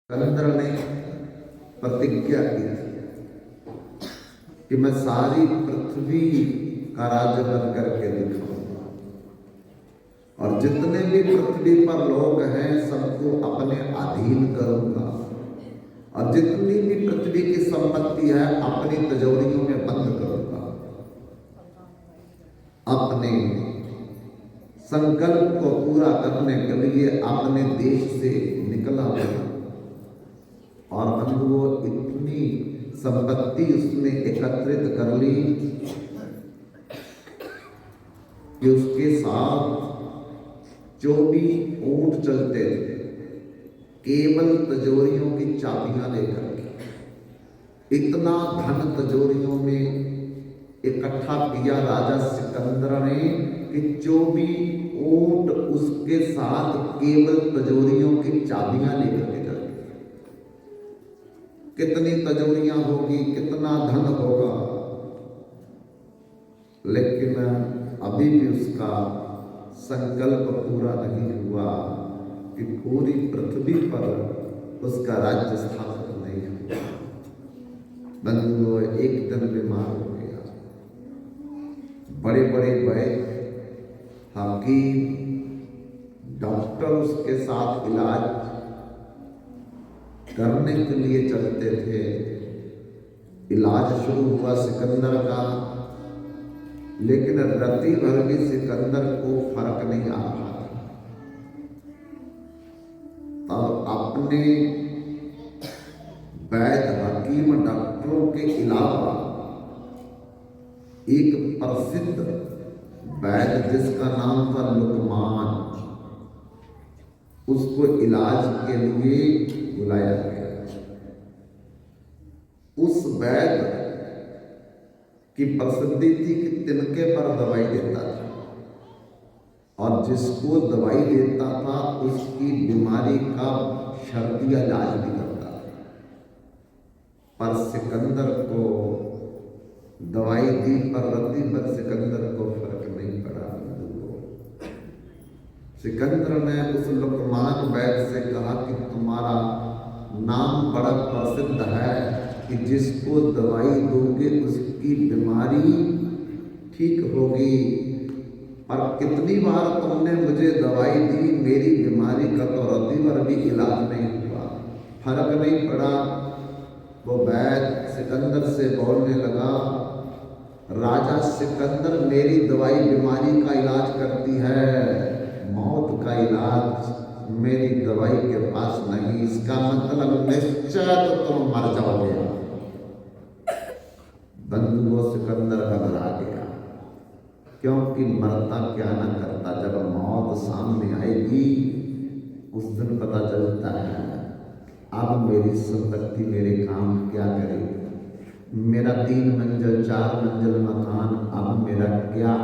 सिकंदर ने प्रतिज्ञा की थी कि मैं सारी पृथ्वी का राज्य बन करके दिखाऊंगा और जितने भी पृथ्वी पर लोग हैं सबको अपने अधीन करूंगा और जितनी भी पृथ्वी की संपत्ति है अपनी तिजोरियों में बंद करूंगा। अपने संकल्प को पूरा करने के लिए अपने देश से निकला और बंधुओं इतनी संपत्ति उसने एकत्रित कर ली कि उसके साथ जो भी ऊंट चलते थे केवल तिजोरियों की चाबियां लेकर के इतना धन तिजोरियों में इकट्ठा किया राजा सिकंदर ने कि जो भी ऊंट उसके साथ केवल तिजोरियों की चाबियां लेकर के जाते। कितनी तिजोरियां होगी, कितना धन होगा, लेकिन अभी भी उसका संकल्प पूरा नहीं हुआ कि पूरी पृथ्वी पर उसका राज्य स्थापित नहीं हुआ। बंधुओं एक दिन बीमार हो गया। बड़े बड़े वैद्य, हकीम, डॉक्टर उसके साथ इलाज करने के लिए चलते थे। इलाज शुरू हुआ सिकंदर का, लेकिन रत्ती भर भी सिकंदर को फर्क नहीं आ रहा था। तब अपने वैद्य, हकीम, डॉक्टरों के अलावा एक प्रसिद्ध वैद्य जिसका नाम था लुकमान, उसको इलाज के लिए बुलाया गया। उस वैद्य की प्रसिद्धि थी कि तिनके पर दवाई देता था और जिसको दवाई देता था उसकी बीमारी का शर्तिया इलाज भी करता था। पर सिकंदर को दवाई दी पर रत्ती पर सिकंदर को फर्क नहीं पड़ा। सिकंदर ने उस लुकमान वैद्य से कहा कि तुम्हारा नाम बड़ा प्रसिद्ध है कि जिसको दवाई दोगे उसकी बीमारी ठीक होगी, और कितनी बार तुमने मुझे दवाई दी, मेरी बीमारी का तो रत्ती भर भी इलाज नहीं हुआ, फर्क नहीं पड़ा। वो वैद्य सिकंदर से बोलने लगा, राजा सिकंदर, मेरी दवाई बीमारी का इलाज करती है, मौत का इलाज मेरी दवाई के पास नहीं। इसका मतलब निश्चय तो तुम मर जाओगे। बंधुओं सिकंदर घबरा गया, क्योंकि मरता क्या न करता, जब मौत सामने आएगी उस दिन पता चलता है अब मेरी संपत्ति मेरे काम क्या करेगी। मेरा 3 मंजिल 4 मंजिल मकान अब मेरा क्या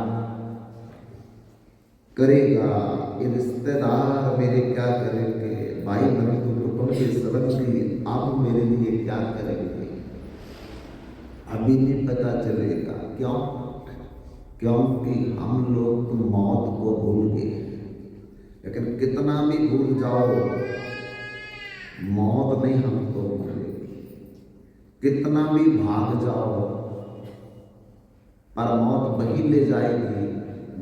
करेगा, ये रिश्तेदार मेरे क्या करेंगे, भाई बंधु कुटुंब के संबंधी अब मेरे लिए क्या करेंगे, अभी नहीं पता चलेगा। क्यों? क्योंकि हम लोग तो मौत को भूल गए, लेकिन कितना भी भूल जाओ मौत नहीं हमको भूलेगी। कितना भी भाग जाओ पर मौत वही ले जाएगी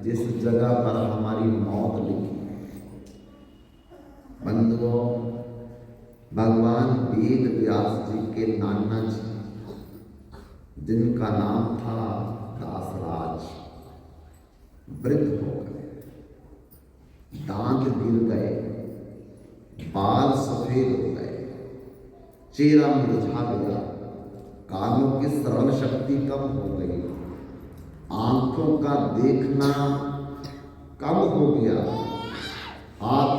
जिस जगह पर हमारी मौत लिखी। बंधुओं, भगवान वेद व्यास जी के नाना जी, जिनका नाम था दासराज, वृद्ध हो गए, दांत गिर गए, बाल सफेद हो गए, चेहरा मुरझा गया, कानों की श्रवण शक्ति कम हो गई, आंखों का देखना कम हो गया, हाथ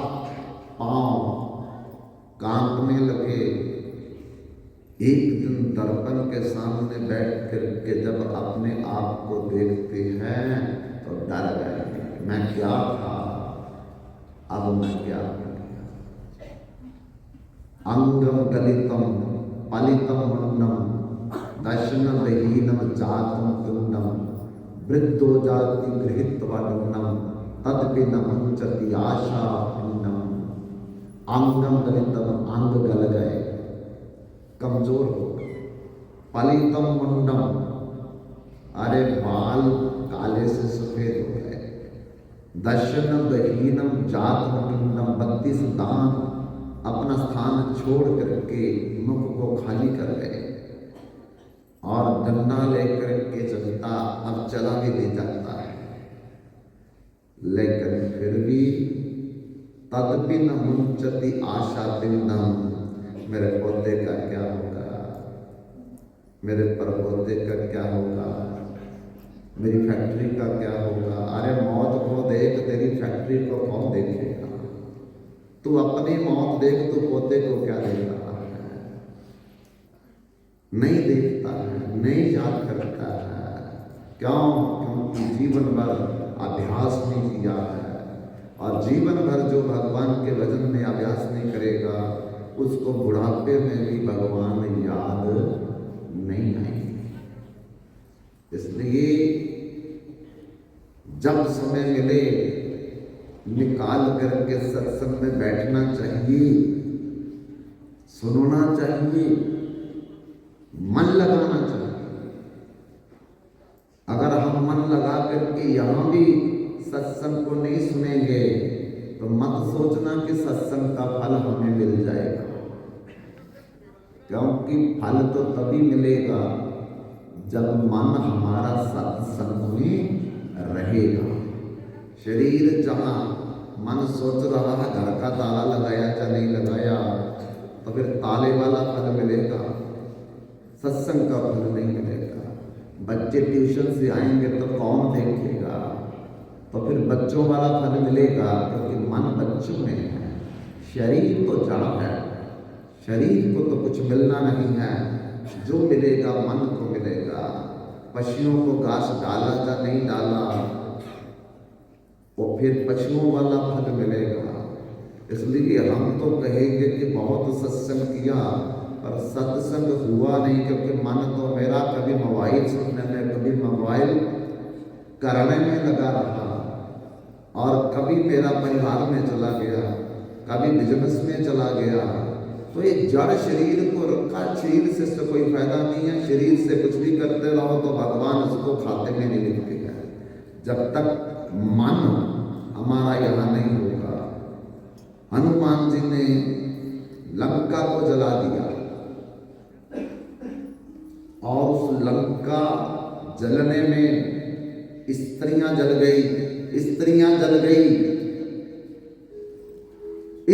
पांव कांपने लगे। एक दिन दर्पण के सामने बैठ कर के जब अपने आप को देखते हैं तो डर गए, मैं क्या था, अब मैं क्या हो गया। अंगम गलितम पलितम मुंडम दर्शन विहीनम जातम कुंडम वृद्धो जाति गृहीत्वा दंडम तदपि न मुंचति आशा पिंडम। अंगम गलितम, अंग गल गए, कमजोर होगा। पलितम मुंडम, अरे बाल काले से सफेद हो गए। दर्शन बहीनम जात मुंडम, 32 दांत अपना स्थान छोड़ करके मुख को खाली कर गए और डंडा लेकर के चलता, अब चला भी नहीं जाता है, लेकिन फिर भी तदपि न मुंचति आशा तिन्नम, मेरे पौधे का क्या होगा, मेरे परपोते का क्या होगा, मेरी फैक्ट्री का क्या होगा। अरे मौत को देख, तेरी फैक्ट्री को कौन देखेगा। तू अपनी मौत देख, तू पोते को क्या देख रहा है, नहीं देखता है, नहीं याद करता है। क्यों? क्योंकि जीवन भर अभ्यास नहीं किया है, और जीवन भर जो भगवान के भजन में अभ्यास नहीं करेगा उसको बुढ़ापे में भी भगवान याद नहीं आएंगे। इसलिए जब समय मिले निकाल करके सत्संग में बैठना चाहिए, सुनना चाहिए, मन लगाना चाहिए। अगर हम मन लगा करके यहां भी सत्संग को नहीं सुनेंगे तो मत सोचना कि सत्संग का फल हमें मिल जाएगा, क्योंकि फल तो तभी मिलेगा जब मन हमारा सत्संग में रहेगा। शरीर जहां मन सोच रहा है घर का ताला लगाया या नहीं लगाया, तो फिर ताले वाला फल मिलेगा, सत्संग का फल नहीं मिलेगा। बच्चे ट्यूशन से आएंगे तो कौन देखेगा, तो फिर बच्चों वाला फल मिलेगा, क्योंकि मन बच्चों में है, शरीर तो जड़ है, शरीर को तो कुछ मिलना नहीं है। जो मिलेगा मन को मिलेगा। पशुओं को घास डाला या नहीं डाला, और फिर पशुओं वाला फल मिलेगा। इसलिए हम तो कहेंगे कि बहुत सत्संग किया पर सत्संग हुआ नहीं, क्योंकि मन तो मेरा कभी मोबाइल सुनने में, कभी मोबाइल करने में लगा रहा, और कभी मेरा परिवार में चला गया, कभी बिजनेस में चला गया। तो एक जड़ शरीर को रखा, शरीर से कोई फायदा नहीं है। शरीर से कुछ भी करते रहो तो भगवान उसको खाते में नहीं लिखते हैं, जब तक मन हमारा यहाँ नहीं होगा। हनुमान जी ने लंका को जला दिया, और उस लंका जलने में स्त्रियां जल गई, स्त्रियां जल गई,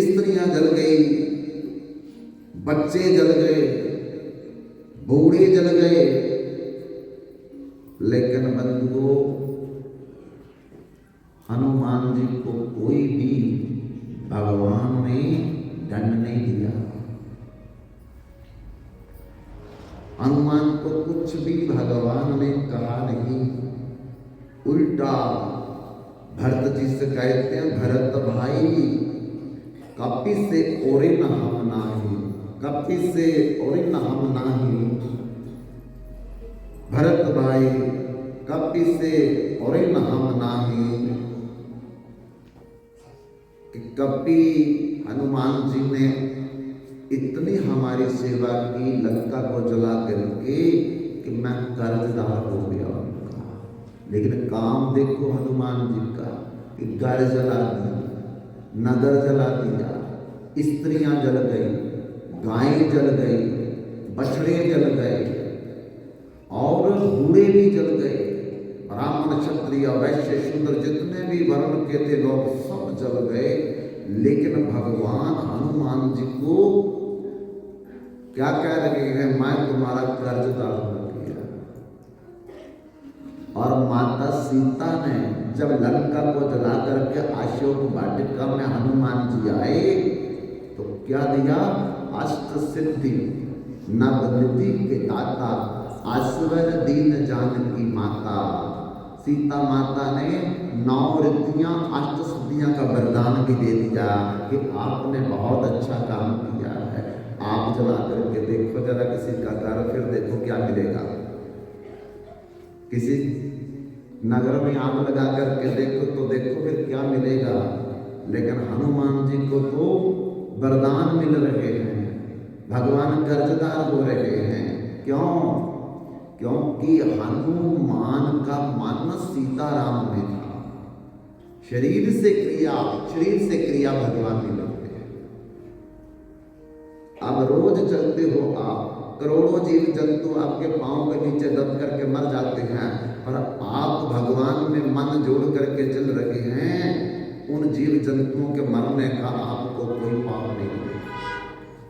स्त्रियां जल गई, बच्चे जल गए, बूढ़े जल गए। लेकिन बंधुओं, हनुमान जी को कोई भी भगवान ने दंड नहीं दिया। हनुमान को कुछ भी भगवान ने कहा नहीं, उल्टा भरत जी से कहते हैं, भरत भाई कपि से ओरे न हम नाही, कपि से ओरे न हम नाही। भरत भाई कपि से ओरे न हम नाही। कि कपि हनुमान जी ने इतनी हमारी सेवा की, लंका को जला करके, कि मैं कर्जदार हो गया उनका। लेकिन काम देखो हनुमान जी का, कि घर जला दिया, नगर जला दिया, स्त्रियां जल गई, गायें जल गई, बछड़े जल गए, और बूढ़े भी जल गए। ब्राह्मण क्षत्रिय वैश्य शूद्र जितने भी वर्ण के थे लोग सब जल गए। लेकिन भगवान हनुमान जी को क्या कह रहे हैं, मैं तुम्हारा कर्जदार हो गया। और माता सीता ने जब लंका को जला करके अशोक वाटिका में हनुमान जी आए तो क्या दिया, अष्ट सिद्धि नवनिधि के दाता, आश्वर दीन जानकी माता। सीता माता ने 9 रिद्धियां, 8 सिद्धियां का वरदान भी दे दिया कि आपने बहुत अच्छा काम किया है। आप जला करके देखो जरा किसी का घर, फिर देखो क्या मिलेगा। किसी नगर में आग लगा करके देखो तो देखो फिर क्या मिलेगा। लेकिन हनुमान जी को तो वरदान मिल रहे हैं, भगवान कर्जदार हो रहे हैं। क्यों? क्योंकि हनुमान का मन सीताराम में था। शरीर से क्रिया भगवान में लगते हैं। अब रोज चलते हो आप, करोड़ों जीव जंतु आपके पांव के नीचे दब करके मर जाते हैं, पर आप भगवान में मन जोड़ करके चल रहे हैं। उन जीव जंतुओं के मरने का आपको कोई पाप नहीं है।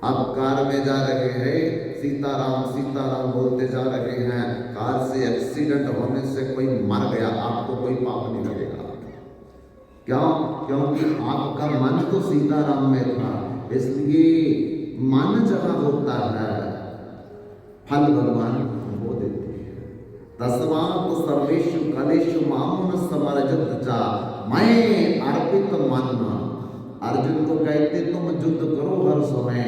आप कार में जा रहे हैं, सीताराम सीताराम बोलते जा रहे हैं, कार से एक्सीडेंट होने से कोई मर गया, आपको कोई पाप नहीं लगेगा। क्यों? क्योंकि आपका मन तो सीताराम में था। इसलिए मन जहां होता है, फल भगवान वो देते हैं। तस्मात् सर्वेषु कलेषु माम समर्जित चा, मैं अर्पित मन। अर्जुन को कहते तुम युद्ध करो हर समय,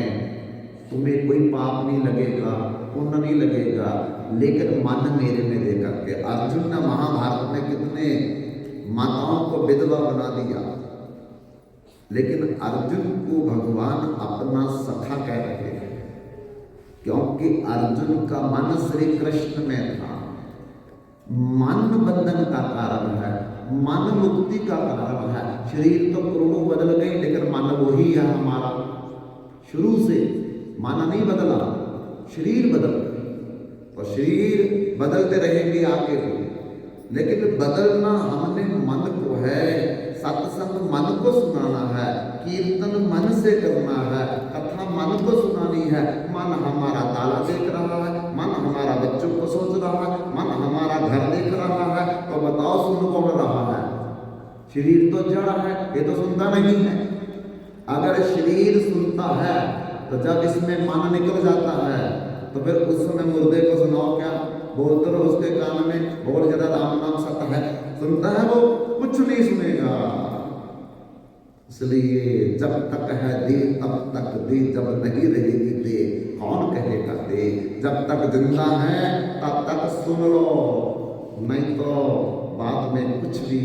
तुम्हें कोई पाप नहीं लगेगा, पुण्य नहीं लगेगा, लेकिन मन मेरे में दे करके। अर्जुन ने महाभारत में कितने माताओं को विधवा बना दिया, लेकिन अर्जुन को भगवान अपना सखा कह रहे हैं, क्योंकि अर्जुन का मन श्री कृष्ण में था। मन बंधन का कारण है, मन मुक्ति का कारण है। शरीर तो करोड़ों बदल गए, लेकिन मन वही है हमारा। शुरू से मन नहीं बदला, शरीर बदल गए, और शरीर बदलते रहेंगे आगे भी। लेकिन बदलना हमने मन को है। सत्संग मन को सुनाना है, कीर्तन मन से करना है, कथा मन को सुनानी है। मन हमारा ताला देख रहा है, मन हमारा बच्चों को सोच रहा है, मन हमारा घर देख रहा है, तो बताओ सुन कौन रहा है? शरीर तो जड़ है, ये तो सुनता नहीं है। अगर शरीर सुनता है तो जब इसमें मन निकल जाता है तो फिर उस समय मुर्दे को सुनाओ क्या? बोलते रहो उसके कान में, बोल जरा राम नाम सत्य है, सुनता है वो? कुछ नहीं सुनेगा। इसलिए जब तक है दे तब तक दे, जब नहीं रहेगी दे कौन कहेगा दे। जब तक जिंदा है तब तक सुन लो, नहीं तो बाद में कुछ भी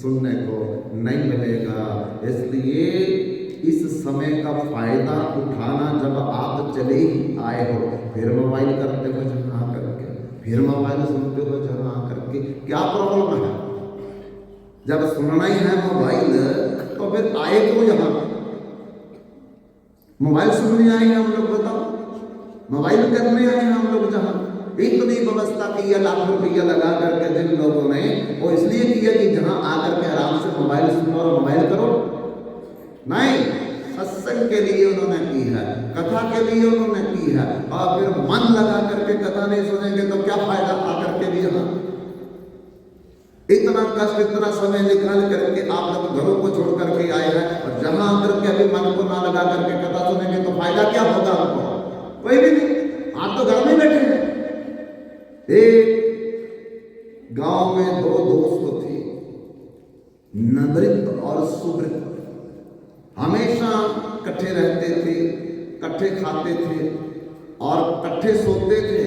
सुनने को नहीं मिलेगा। इसलिए इस समय का फायदा उठाना। जब आप चले ही आए हो, फिर मोबाइल करते हो जहाँ करके, फिर मोबाइल सुनते हो जहाँ करके, क्या प्रॉब्लम है? जब सुनना ही है मोबाइल तो फिर आए क्यों यहाँ? मोबाइल सुनने आए हैं हम लोग, बताओ? मोबाइल करने आए हैं हम लोग जहाँ? इतनी व्यवस्था की है, लाख रुपया लगा करके जिन लोगों ने, वो इसलिए किया कि जहाँ आकर के आराम से मोबाइल सुनो और मोबाइल करो? नहीं, सत्संग के लिए उन्होंने की है, कथा के लिए उन्होंने की है। और फिर मन लगा करके कथा नहीं सुनेंगे तो क्या फायदा आकर के भी यहाँ? इतना कष्ट, इतना समय निकाल करके आप लोग घरों को छोड़ करके आए हैं, और जहां आकर के अभी मन को ना लगा करके कथा सुनेंगे तो फायदा क्या होगा आपको? कोई भी नहीं। आप तो घर में बैठे हैं। एक गांव में दो दोस्त थे, नवृत और सुवृत। हमेशा इकट्ठे रहते थे, इकट्ठे खाते थे और इकट्ठे सोते थे,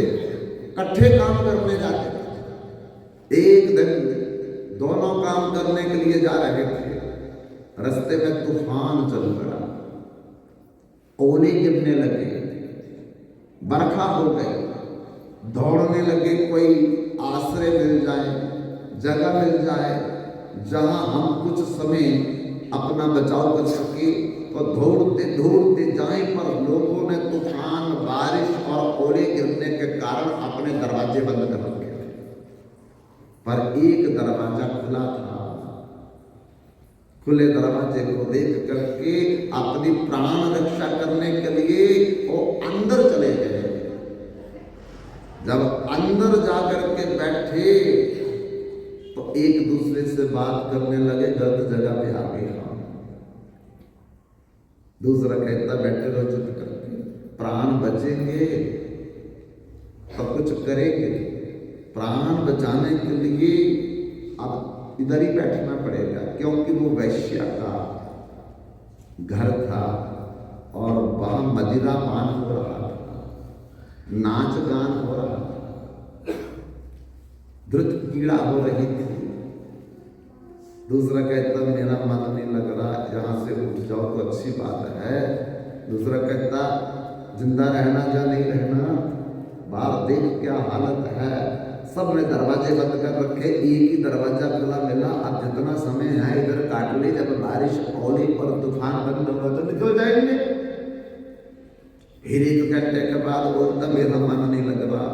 इकट्ठे काम करने जाते थे। एक दिन दोनों काम करने के लिए जा रहे थे, रास्ते में तूफान चल पड़ा, ओले गिरने लगे, बरखा हो गई, दौड़ने लगे कोई आश्रय मिल जाए, जगह मिल जाए जहां हम कुछ समय अपना बचाव कर सके। तो दौड़ते दौड़ते जाए, पर लोगों ने तूफान, बारिश और ओले गिरने के कारण अपने दरवाजे बंद कर रखे थे, पर एक दरवाजा खुला था। खुले दरवाजे को देख करके अपनी प्राण रक्षा करने के लिए वो अंदर चले गए। जब अंदर जाकर के बैठे तो एक दूसरे से बात करने लगे, गलत जगह पे आ गए हम। दूसरा कहता बैठे रहो चुप करके, प्राण बचेंगे तो कुछ करेंगे। प्राण बचाने के लिए अब इधर ही बैठना पड़ेगा, क्योंकि वो वैश्य का घर था और वहां मदिरा पान हो रहा था, नाच गान हो रहा था, द्रुत कीड़ा हो रही थी। दूसरा कहता मेरा मन नहीं लग रहा, यहाँ से उठ जाओ तो अच्छी बात है। दूसरा कहता जिंदा रहना या नहीं रहना, बाहर देख क्या हालत है। सब ने दरवाजे बंद कर रखे, एक ही दरवाजा खुला मिला। अब जितना समय है इधर काट ले, जब बारिश ओले पर तूफान बंद होगा तो निकल जाएंगे। फिर 1 घंटे के बाद बोलता मेरा मन नहीं लग रहा,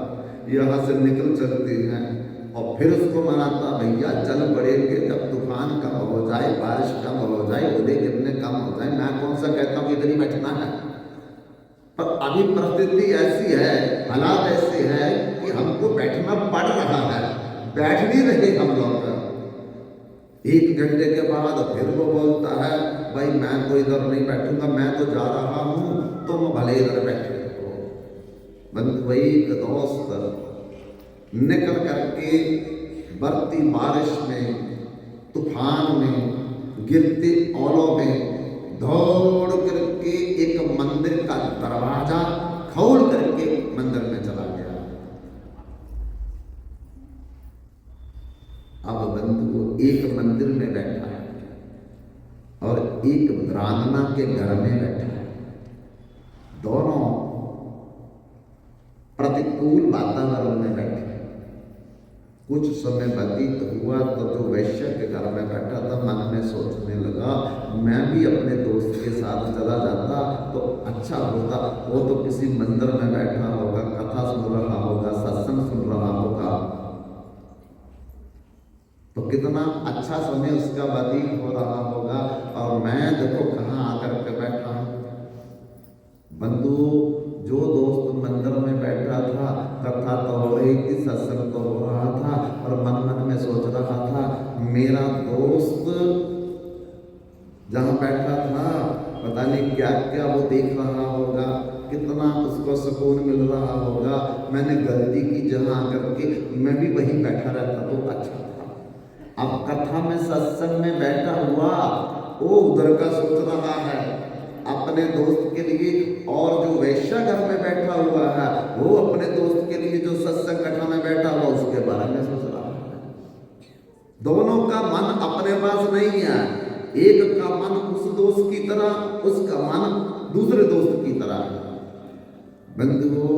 यहाँ से निकल चलते हैं। और फिर उसको मनाता भैया चल पड़ेंगे, जब तूफान कम हो जाए, बारिश कम हो जाए, ओले गिरने कम हो जाए। मैं कौन सा कहता हूँ कि इधर ही बैठना है, पर अभी परिस्थिति ऐसी है, हालात ऐसे है कि हमको बैठना पड़ रहा है। बैठ नहीं रहे हम लोग। 1 घंटे के बाद फिर वो बोलता है भाई मैं तो इधर नहीं बैठूंगा, मैं तो जा रहा हूं, तुम भले इधर बैठे हो। वही दोस्त निकल करके बरती बारिश में, तूफान में, गिरते ओलों में दौड़ करके एक मंदिर का दरवाजा खोल करके मंदिर में चला गया। अब बंधु एक मंदिर में बैठा है और एक ब्राह्मणा के घर में बैठा है। दोनों प्रतिकूल वातावरण में बैठे। कुछ समय व्यतीत हुआ तो जो वैश्य के घर में बैठा था मन में सोचने लगा मैं भी अपने दोस्त के साथ चला जाता तो अच्छा होता। वो तो किसी मंदिर में बैठा होगा, कथा सुन रहा होगा, सत्संग सुन रहा होगा, तो कितना अच्छा समय उसका व्यतीत हो रहा होगा। और मैं देखो कहाँ आकर के बैठा हूँ। बंधु जो दोस्त मंदिर में बैठा था, कथा तो हो रही थी, सत्संग तो हो रहा था, और मन मन में सोच रहा था मेरा दोस्त जहाँ बैठा था पता नहीं क्या क्या वो देख रहा होगा, कितना उसको सुकून मिल रहा होगा। मैंने गलती की जहाँ आकर के मैं भी वहीं बैठा रहता तो अच्छा था। अब कथा में सत्संग में बैठा हुआ वो उधर का सोच रहा है अपने दोस्त के लिए, और जो वैश्य घर में बैठा हुआ है वो अपने दोस्त के लिए जो सत्संग कथा में बैठा हुआ उसके बारे में सोच रहा है। दोनों का मन अपने पास नहीं है। एक का मन उस दोस्त की तरह, उसका मन दूसरे दोस्त की तरह है। बंधुओं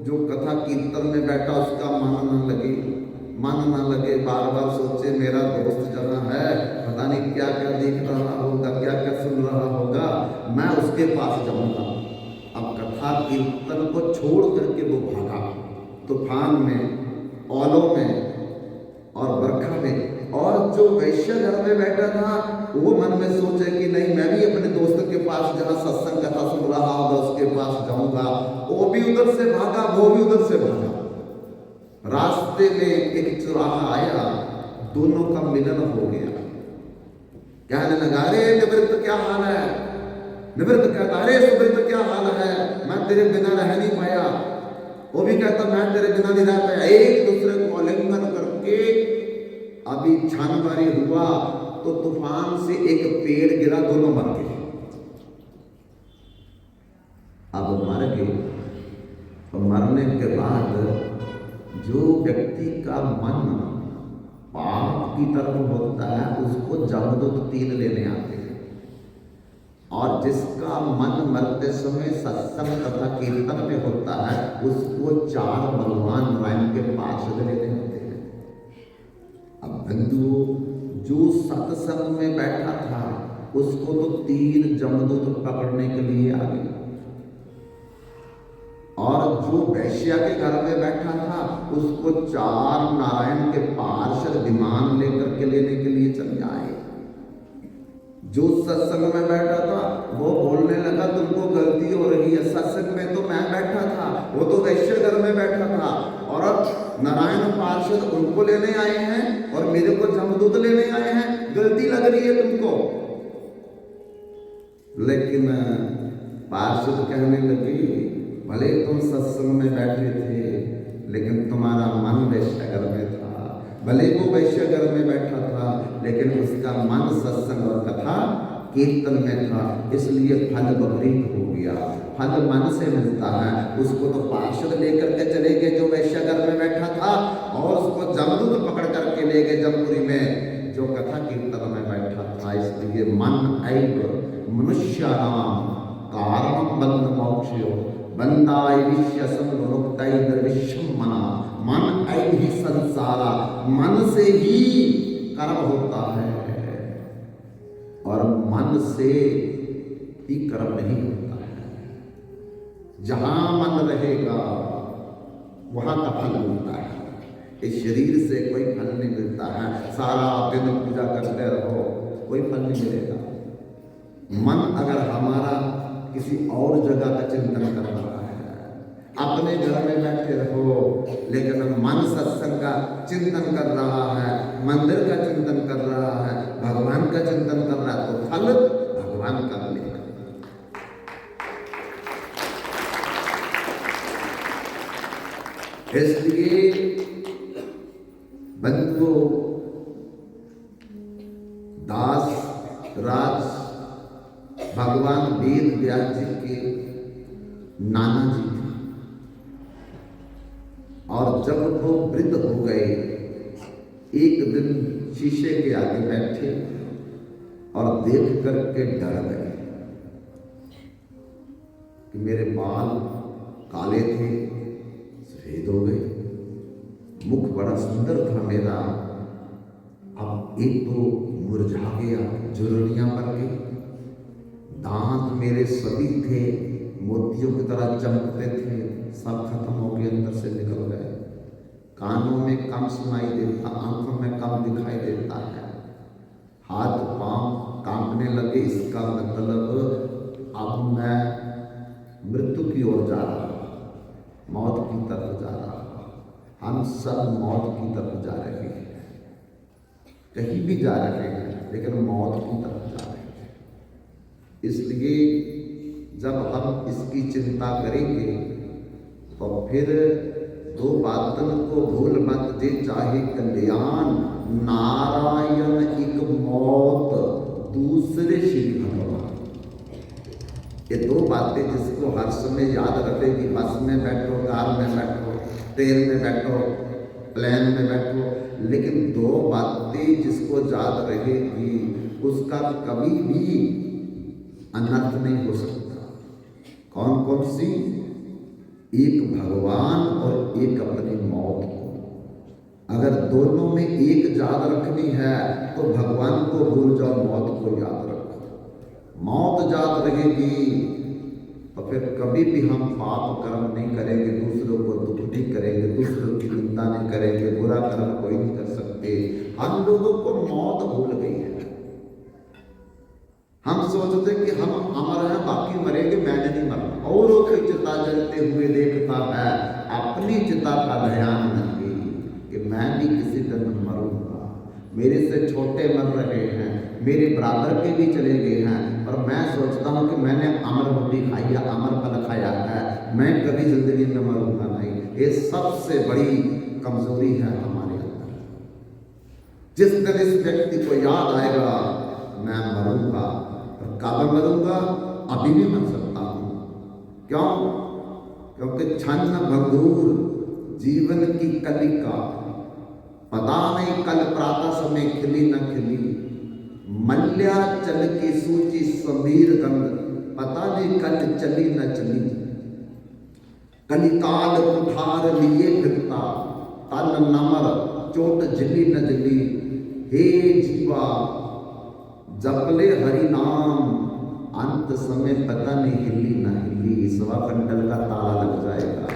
जो कथा कीर्तन में बैठा उसका मन न लगे, बार बार सोचे मेरा दोस्त जहाँ है पता नहीं क्या क्या देख रहा होगा, क्या क्या सुन रहा होगा, मैं उसके पास जाऊंगा। अब कथा कीर्तन को छोड़ करके वो भागा तूफान में, ओलों में और बरखा में। और जो वैश्य घर में बैठा था वो मन में सोचे कि नहीं मैं भी अपने दोस्त के पास जहाँ सत्संग कथा सुन रहा होगा उसके पास जाऊंगा। वो भी उधर से भागा, वो भी उधर से भागा। रास्ते में एक चौराहा आया, दोनों का मिलन हो गया। कहने लगा अरे निवृत्त क्या हाल है, निवृत्त कहता अरे सुवृत्त क्या हाल है, मैं तेरे बिना रह नहीं पाया। वो भी कहता मैं तेरे बिना नहीं रह पाया। एक दूसरे को आलिंगन करके अभी छानबारी हुआ तो तूफान से एक पेड़ गिरा, दोनों मर गए। अब मर गए तो मरने के बाद जो व्यक्ति का मन पाप की तरफ होता है उसको जमदूत 3 लेने आते हैं, और जिसका मन मरते समय सत्संग तथा कीर्तन में होता है उसको 4 भगवान नारायण के पार्षद लेने होते हैं। अब बंधु जो सत्संग में बैठा था उसको तो 3 जमदूत पकड़ने के लिए आ गए, और जो वैश्या के घर में बैठा था उसको 4 नारायण के पार्षद विमान लेकर के लेने के लिए चले आए। जो सत्संग में बैठा था वो बोलने लगा तुमको गलती हो रही है, सत्संग में तो मैं बैठा था, वो तो वैश्य घर में बैठा था, और अब नारायण पार्षद उनको लेने आए हैं और मेरे को जमदूत लेने आए हैं, गलती लग रही है तुमको। लेकिन पार्षद कहने लगे भले तुम सत्संग में बैठे थे लेकिन तुम्हारा मन वैश्य घर में था, भले वो वैश्य घर में बैठा था लेकिन उसका मन सत्संग और कथा कीर्तन में था, इसलिए फल विपरीत हो गया। फल मन से मिलता है। उसको तो पार्षद लेकर के चले गए जो वैश्य घर में बैठा था, और उसको जमदूत पकड़ करके ले गए जमपुरी में जो कथा कीर्तन में बैठा था। इसलिए मन ऐब मनुष्य नाम कारण बंध मोक्ष विश्य संगमुक्तै निर्विश्यम मना, मन ऐहि संसारा, मन से ही कर्म होता है और मन से ही कर्म नहीं होता है। जहां मन रहेगा वहां का फल मिलता है। इस शरीर से कोई फल नहीं मिलता है। सारा दिन पूजा करते रहो, कोई फल नहीं मिलेगा। मन अगर हमारा किसी और जगह का चिंतन कर रहा है, अपने घर में बैठे रहो लेकिन मन सत्संग का चिंतन कर रहा है, मंदिर का चिंतन कर रहा है, भगवान का चिंतन कर रहा है, तो फल भगवान का मिलेगा। इसलिए बंधु दास राज भगवान वेद व्यास जी के नाना जी थे और जब वो वृद्ध हो गए, एक दिन शीशे के आगे बैठे और देख करके डर गए कि मेरे बाल काले थे, सफेद हो गए, मुख बड़ा सुंदर था मेरा, अब एक तो मुरझा गया, झुर्रियां पड़ गई, दांत मेरे सभी थे मोतियों की तरह चमकते थे, सब खत्म हो गए, अंदर से निकल गए, कानों में कम सुनाई देता, आंखों में कम दिखाई देता है, हाथ पांव कांपने लगे। इसका मतलब अब मैं मृत्यु की ओर जा रहा हूं, मौत की तरफ जा रहा हूं। हम सब मौत की तरफ जा रहे हैं, कहीं भी जा रहे हैं लेकिन मौत की तरफ जा रहे हैं। इसलिए जब हम इसकी चिंता करेंगे तो फिर दो बातन को भूल मत, जे चाहे कल्याण, नारायण एक मौत, दूसरे श्री भगवान। ये दो बातें जिसको हर समय याद रखेगी, बस में बैठो, कार में बैठो, ट्रेन में बैठो, प्लेन में बैठो, लेकिन दो बातें जिसको याद रहेगी उसका कभी भी अनर्थ नहीं हो सकता। कौन कौन सी? एक भगवान और एक अपनी मौत को। अगर दोनों में एक याद रखनी है तो भगवान को भूल जाओ, मौत को याद रखो। मौत याद रहेगी तो फिर कभी भी हम पाप कर्म नहीं करेंगे, दूसरों को दुख नहीं करेंगे, दूसरों की निंदा नहीं करेंगे, बुरा कर्म कोई नहीं कर सकते। हम लोगों को मौत भूल गई है। हम सोचते कि हम अमर हैं, बाकी मरेंगे, मैंने नहीं मरना। औरों की चिता जलते हुए देखता है, अपनी चिता का ध्यान नहीं कि मैं भी किसी दिन मरूंगा। मेरे से छोटे मर रहे हैं, मेरे बराबर के भी चले गए हैं, और मैं सोचता हूँ कि मैंने अमर रोटी खाई है, अमर फल खाया है, मैं कभी जिंदगी में मरूंगा नहीं। ये सबसे बड़ी कमजोरी है हमारे अंदर। जिस दिन इस व्यक्ति को याद आएगा मैं मरूंगा, और कब मरूंगा? अभी भी मर सकता हूं। क्यों? क्योंकि छन्न भंगूर जीवन की कलिका, पता नहीं कल प्रातः समय खिली न खिली, मल्याचल की सूची समीर गंध, पता नहीं कल चली न चली। कलिकाल कुठार लिए फिरता, तन नमर चोट जली न जली। हे जीवा जपले हरि नाम, अंत समय पता नहीं हिली न हिली। सवा कंडल का ताला लग जाएगा।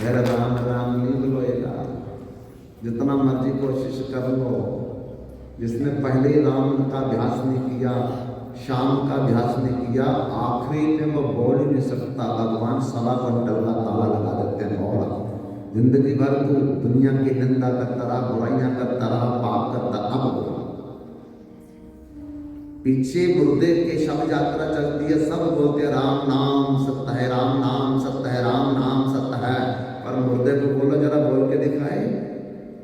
राम राम नहीं बोलेगा, जितना मर्जी कोशिश कर लो। जिसने पहले राम का अभ्यास नहीं किया, शाम का अभ्यास नहीं किया, आखिरी में वो बोल ही नहीं सकता। भगवान सवा कंडल का ताला लगा देते हैं। और जिंदगी भर तू दुनिया की निंदा करता रहा, बुराइयां करता रहा, पाप करता। अब पीछे गुरुदेव के शव यात्रा चलती है, सब बोलते राम नाम सत्य है, राम नाम सत्य है, राम नाम सत्य है। पर गुरुदेव को बोलो जरा, बोल के दिखाए,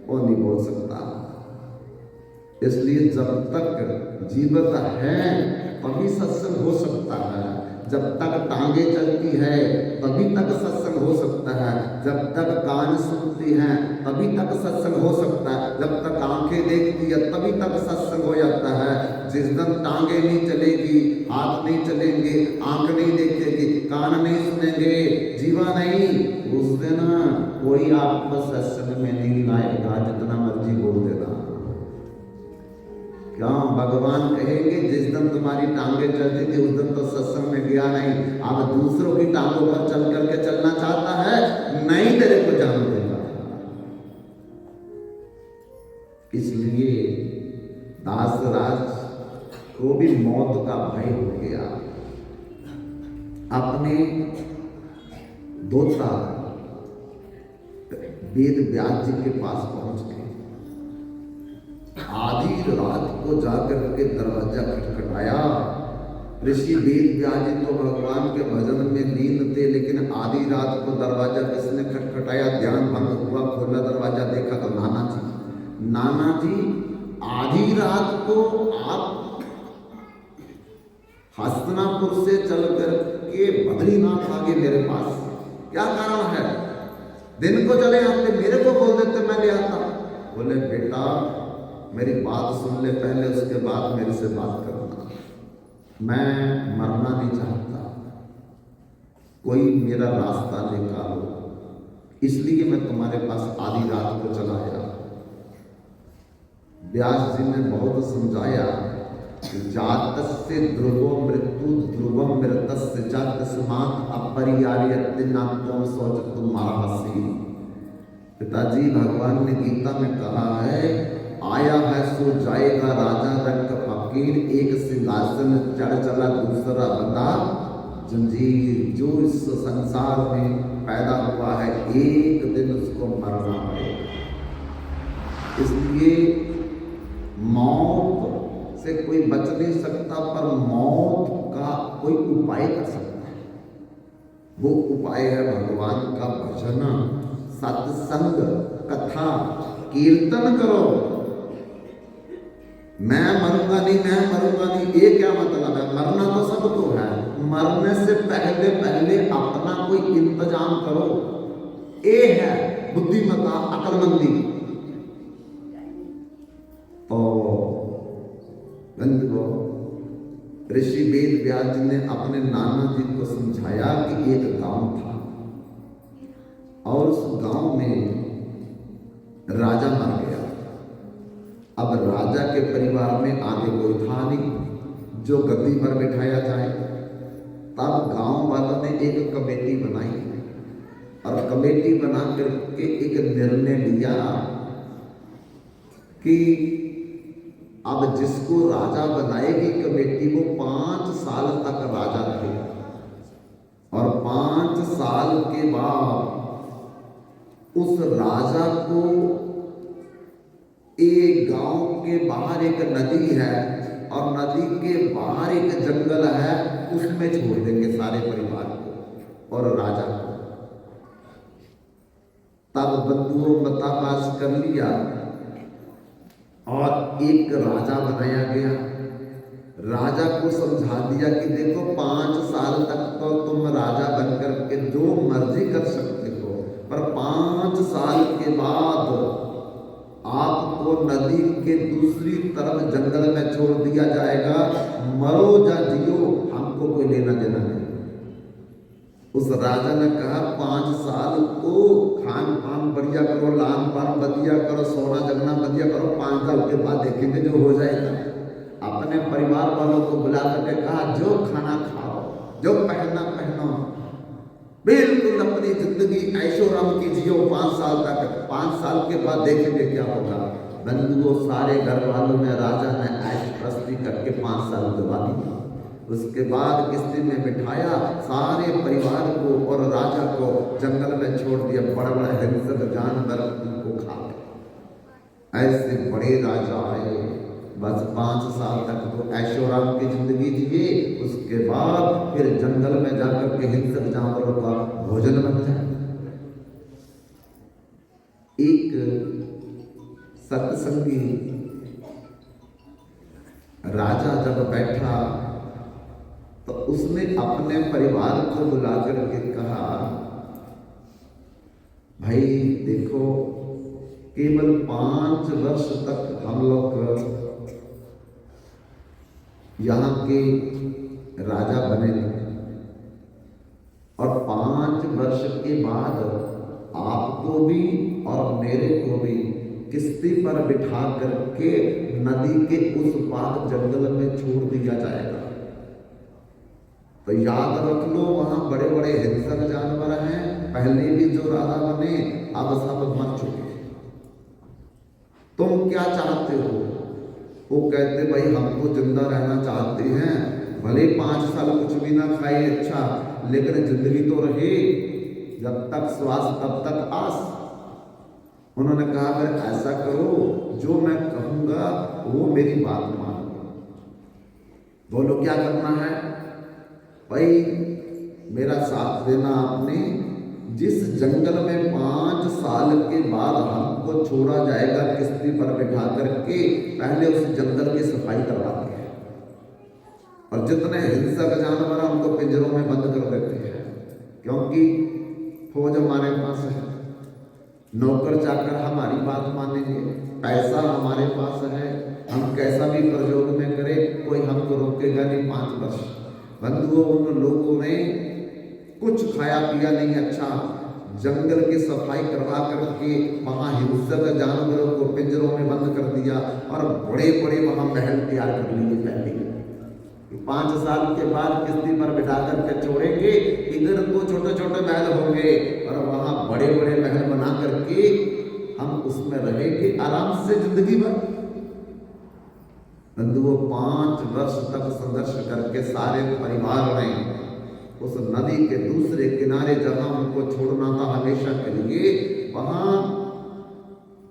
वो नहीं बोल सकता। इसलिए जब तक जीवित है तभी सत्संग हो सकता है। जब तक टांगे चलती है तभी तक सत्संग हो सकता है। जब तक कान सुनती हैं तभी तक सत्संग हो सकता है। जब तक आंखें देखती है तभी तक सत्संग हो जाता है। जिस दिन टांगे नहीं चलेगी हाथ नहीं चलेंगे, आंख नहीं देखेंगे, कान नहीं सुनेंगे, जीवा नहीं, उस दिन कोई आपको सत्संग में नहीं लाएगा, जितना मर्जी बोल देना। क्यों? भगवान कहेंगे जिस दिन तुम्हारी टांगे चलती थी उस दिन तो सत्संग में गया नहीं, अब दूसरों की टांगों पर चल करके चलना चाहता है, नहीं तेरे को जान देगा। इसलिए दासराज को भी मौत का भय हो गया। अपने दोता वेद व्यास जी के पास पहुंच गए। आधी रात को जाकर के दरवाजा खटखटाया। ऋषि वेद व्यास जी तो भगवान के भजन में लीन थे, लेकिन आधी रात को दरवाजा किसने खटखटाया? ध्यान भंग हुआ, खोला दरवाजा, देखा तो नाना जी। नाना जी, आधी रात को आप हस्तिनापुर से चल कर के बद्रीनाथ आ गए मेरे पास, क्या कारण है? दिन को चले आते, मेरे को बोल देते, मैं ले आता। बोले बेटा मेरी बात सुन ले पहले, उसके बाद मेरे से बात करना। मैं मरना नहीं चाहता, कोई मेरा रास्ता निकालो, इसलिए मैं तुम्हारे पास आधी रात को चला आया। व्यास जी ने बहुत समझाया, जातस्य ध्रुवो मृत्यु ध्रुवम मृतस्य च तस्मात् अपरिहार्यते नात्वं शौचतुं अर्हसि। पिताजी, भगवान ने गीता में कहा है, आया है सो जाएगा, राजा रंग फकीर, एक सिंहासन चढ़ चला दूसरा बंधा जंजीर। जो इस संसार में पैदा हुआ है एक दिन उसको मरना पड़ेगा। इसलिए मौत से कोई बच नहीं सकता, पर मौत का कोई उपाय कर सकता है। वो उपाय है भगवान का भजन, सत्संग, कथा, कीर्तन करो। मैं मरूंगा नहीं, मैं मरूंगा नहीं, ये क्या मतलब है? मरना तो सबको है, मरने से पहले पहले अपना कोई इंतजाम करो। ये है बुद्धिमता, अकलमंदी। बंधुओं, ऋषि वेद व्यास जी ने अपने नाना जी को समझाया कि एक गांव था और उस गांव में राजा मर गया। अब राजा के परिवार में आगे कोई था नहीं जो गद्दी पर बिठाया जाए। तब गांव वालों ने एक कमेटी बनाई और कमेटी बना करके एक निर्णय लिया कि अब जिसको राजा बनाएगी कमेटी वो 5 साल तक राजा रहेगा और 5 साल के बाद उस राजा को एक गांव के बाहर एक नदी है और नदी के बाहर एक जंगल है, उसमें छोड़ देंगे सारे परिवार को और राजा को। तब बंधुओं मता पास कर लिया और एक राजा बनाया गया। राजा को समझा दिया कि देखो 5 साल तक तो तुम राजा बनकर के जो मर्जी कर सकते हो, पर 5 साल के बाद आपको नदी के दूसरी तरफ जंगल में छोड़ दिया जाएगा। मरो या जियो, हमको कोई लेना देना नहीं। उस राजा ने कहा 5 साल को खान पान बढ़िया करो, लान पान बढ़िया करो, सोना जगना बढ़िया करो, 5 साल के बाद देखेंगे जो हो जाएगा। अपने परिवार वालों को बुला करके कहा जो खाना खाओ, जो पहनना पहनो, बिल्कुल अपनी जिंदगी ऐशोआराम की जियो 5 साल तक। 5 साल के बाद देखेंगे क्या होगा। बंधुओं, सारे घर वालों ने, राजा ने ऐश प्रस्ती करके 5 साल दबा दिया। उसके बाद किस्ती में बिठाया, सारे परिवार को और राजा को जंगल में छोड़ दिया। बड़ा बड़ा हिंसक जानवर उनको खा गए। ऐसे बड़े राजा आए, बस 5 साल तक तो ऐशोआराम की जिंदगी जिए, उसके बाद फिर जंगल में जाकर के हिंसक जानवरों का भोजन बन जाए। एक सत्संगी राजा जब बैठा तो उसने अपने परिवार को बुला करके कहा, भाई देखो, केवल 5 वर्ष तक हम लोग यहाँ के राजा बने और 5 वर्ष के बाद आपको भी और मेरे को भी किश्ती पर बिठा करके नदी के उस पार जंगल में छोड़ दिया जाएगा। तो याद रख लो, वहां बड़े बड़े हिंसक जानवर हैं, पहले भी जो राजा बने अब सब मर चुके। तुम क्या चाहते हो? वो कहते भाई हम तो जिंदा रहना चाहते हैं, भले 5 साल कुछ भी ना खाए, अच्छा, लेकिन जिंदगी तो रहे, जब तक श्वास तब तक आस। उन्होंने कहा फिर ऐसा करो, जो मैं कहूंगा वो मेरी बात मानो। बोलो क्या करना है? भाई मेरा साथ देना आपने। जिस जंगल में 5 साल के बाद हमको छोड़ा जाएगा किश्ती पर बिठा करके, पहले उस जंगल की सफाई करवाते हैं और जितने हिंसक जानवर हैं उनको पिंजरों में बंद कर देते हैं, क्योंकि फौज हमारे पास है, नौकर चाकर हमारी बात मानेंगे, पैसा हमारे पास है, हम कैसा भी प्रयोग में करें कोई हमको रोकेगा नहीं 5 वर्ष। बंधुओं, उन लोगों ने कुछ खाया पिया नहीं, अच्छा, जंगल की सफाई करवा करके वहां हिंसक जानवरों को पिंजरों में बंद कर दिया और बड़े बड़े वहां महल तैयार कर लिए पहले। 5 साल के बाद किश्ती पर बिठा करके छोड़ेंगे, इधर तो छोटे छोटे महल होंगे और वहां बड़े बड़े महल बना करके हम उसमें रहेंगे आराम से जिंदगी भर। बंधुओं, 5 वर्ष तक संघर्ष करके सारे परिवार ने उस नदी के दूसरे किनारे जहां उनको छोड़ना था हमेशा के लिए, वहां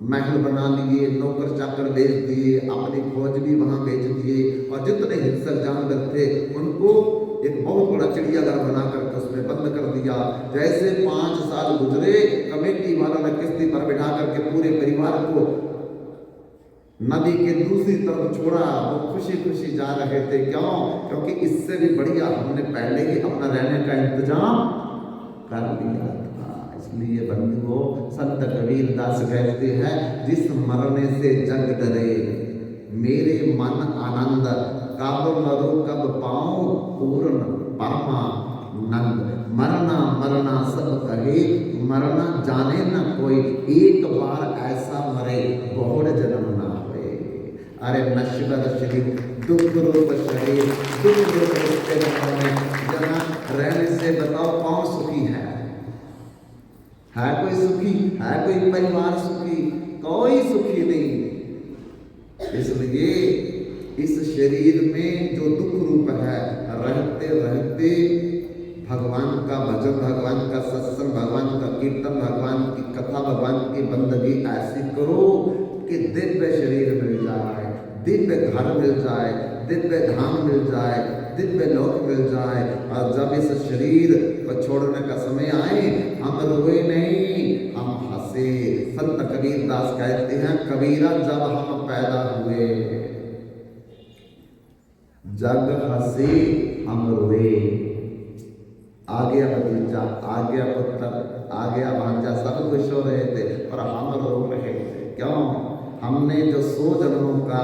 महल बना लिए, नौकर चाकर भेज दिए, अपनी फौज भी वहां भेज दिए और जितने हिंसक जानवर थे उनको एक बहुत बड़ा चिड़ियाघर बना करके उसमें बंद कर दिया। जैसे 5 साल गुजरे, कमेटी वालों ने किश्ती पर बिठा करके पूरे परिवार को नदी के दूसरी तरफ छोड़ा। वो खुशी खुशी जा रहे थे, क्यों? क्योंकि इससे भी बढ़िया हमने पहले ही अपना रहने का इंतजाम कर लिया था। इसलिए बंधुओं, संत कबीर दास कहते हैं, जिस मरने से जग डरे मेरे मन आनंद, कब मरो कब पाऊं पूर्ण परमानंद। मरना मरना सब कहे, मरना जाने न कोई, एक बार ऐसा मरे बहुड़ जन्म ना होए। अरे नश्वर शरीर दुख रूप शरीर, दुख रूप रिश्ते जहाँ रहने से बताओ कौन सुखी है? कोई सुखी है? कोई परिवार सुखी? कोई सुखी नहीं। इसलिए इस शरीर में जो दुख रूप है, रहते रहते भगवान का भजन, भगवान का सत्संग, भगवान का कीर्तन, भगवान की कथा, भगवान की बंदगी ऐसी करो कि दिव्य शरीर मिल जाए, दिव्य घर मिल जाए, दिव्य धाम मिल जाए, दिव्य लोक मिल जाए। और जब इस शरीर को छोड़ने का समय आए, हम रोए नहीं, हम हंसे। संत कबीर दास कहते हैं, कबीरा जब हम पैदा हुए जग हंसे हम रोए। आ गया भतीजा, आ गया पुत्र, आ गया भांजा, सब खुश हो रहे थे और हम रो रहे थे। क्यों? हमने जो 100 जन्मों का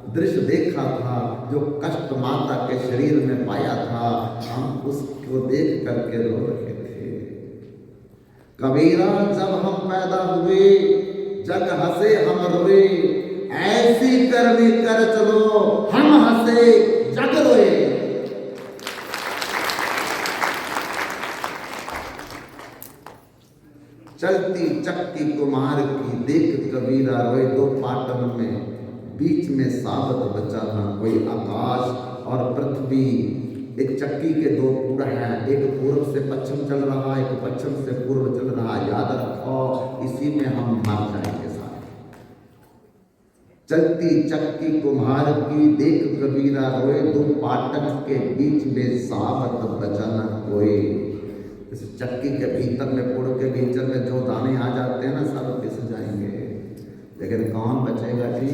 दृश्य देखा था, जो कष्ट माता के शरीर में पाया था, हम उसको देख करके रो रहे थे। कबीरा जब हम पैदा हुए जग हंसे हम रोए, ऐसी करनी कर चलो हम हंसे जग रोए। चलती चक्की कुम्हार की देख कबीरा रोए, 2 पाटन में बीच में साबत बचा ना कोई। आकाश और पृथ्वी एक चक्की के 2 पूरा है, एक पूर्व से पश्चिम चल रहा है, एक पश्चिम से पूर्व चल रहा है। याद रखो, इसी में हम मर जाएंगे सारे। चलती चक्की कुम्हार की देख कबीरा रोए, 2 पाटन के बीच में साबत बचा ना कोई। इस चक्की के भीतर में, पुड़ के भीतर में जो दाने आ जाते हैं ना, सब पिस जाएंगे, लेकिन कौन बचेगा जी?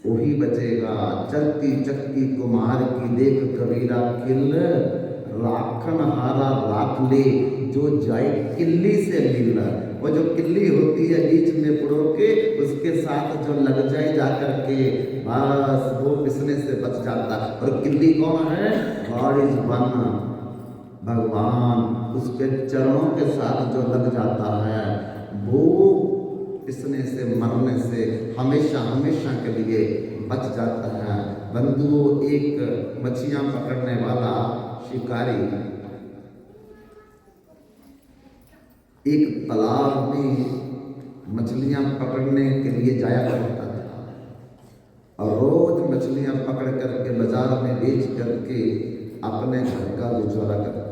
वही बचेगा। चलती चक्की कुम्हार की देख कबीरा किल, राखन हारा राख ले जो जाए किल्ली से मिल। वो जो किल्ली होती है बीच में पुरो के, उसके साथ जो लग जाए जाकर के, बस वो पिसने से बच जाता। और किल्ली कौन है? गॉड इज वन, भगवान। उसके चरणों के साथ जो लग जाता है वो पिसने से, मरने से हमेशा हमेशा के लिए बच जाता है। बंधुओं, एक मछलियां पकड़ने वाला शिकारी एक तालाब में मछलियां पकड़ने के लिए जाया करता था और रोज मछलियां पकड़ करके बाजार में बेच करके अपने घर का गुजारा करता।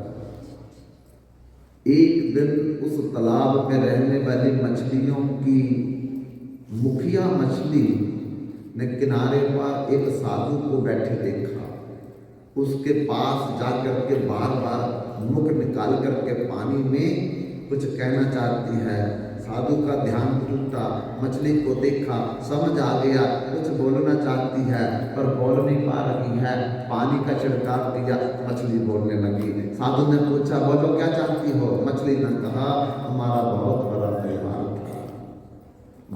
एक दिन उस तालाब में रहने वाली मछलियों की मुखिया मछली ने किनारे पर एक साधु को बैठे देखा। उसके पास जाकर के बार बार मुख निकाल करके पानी में कुछ कहना चाहती है। साधु का ध्यान टूटा, मछली को देखा, समझ आ गया कुछ बोलना चाहती है पर बोल नहीं पा रही है। पानी का छिड़काव दिया, मछली बोलने लगी। साधु ने पूछा, बोलो क्या चाहती हो? मछली ने कहा, हमारा बहुत बड़ा परिवार था,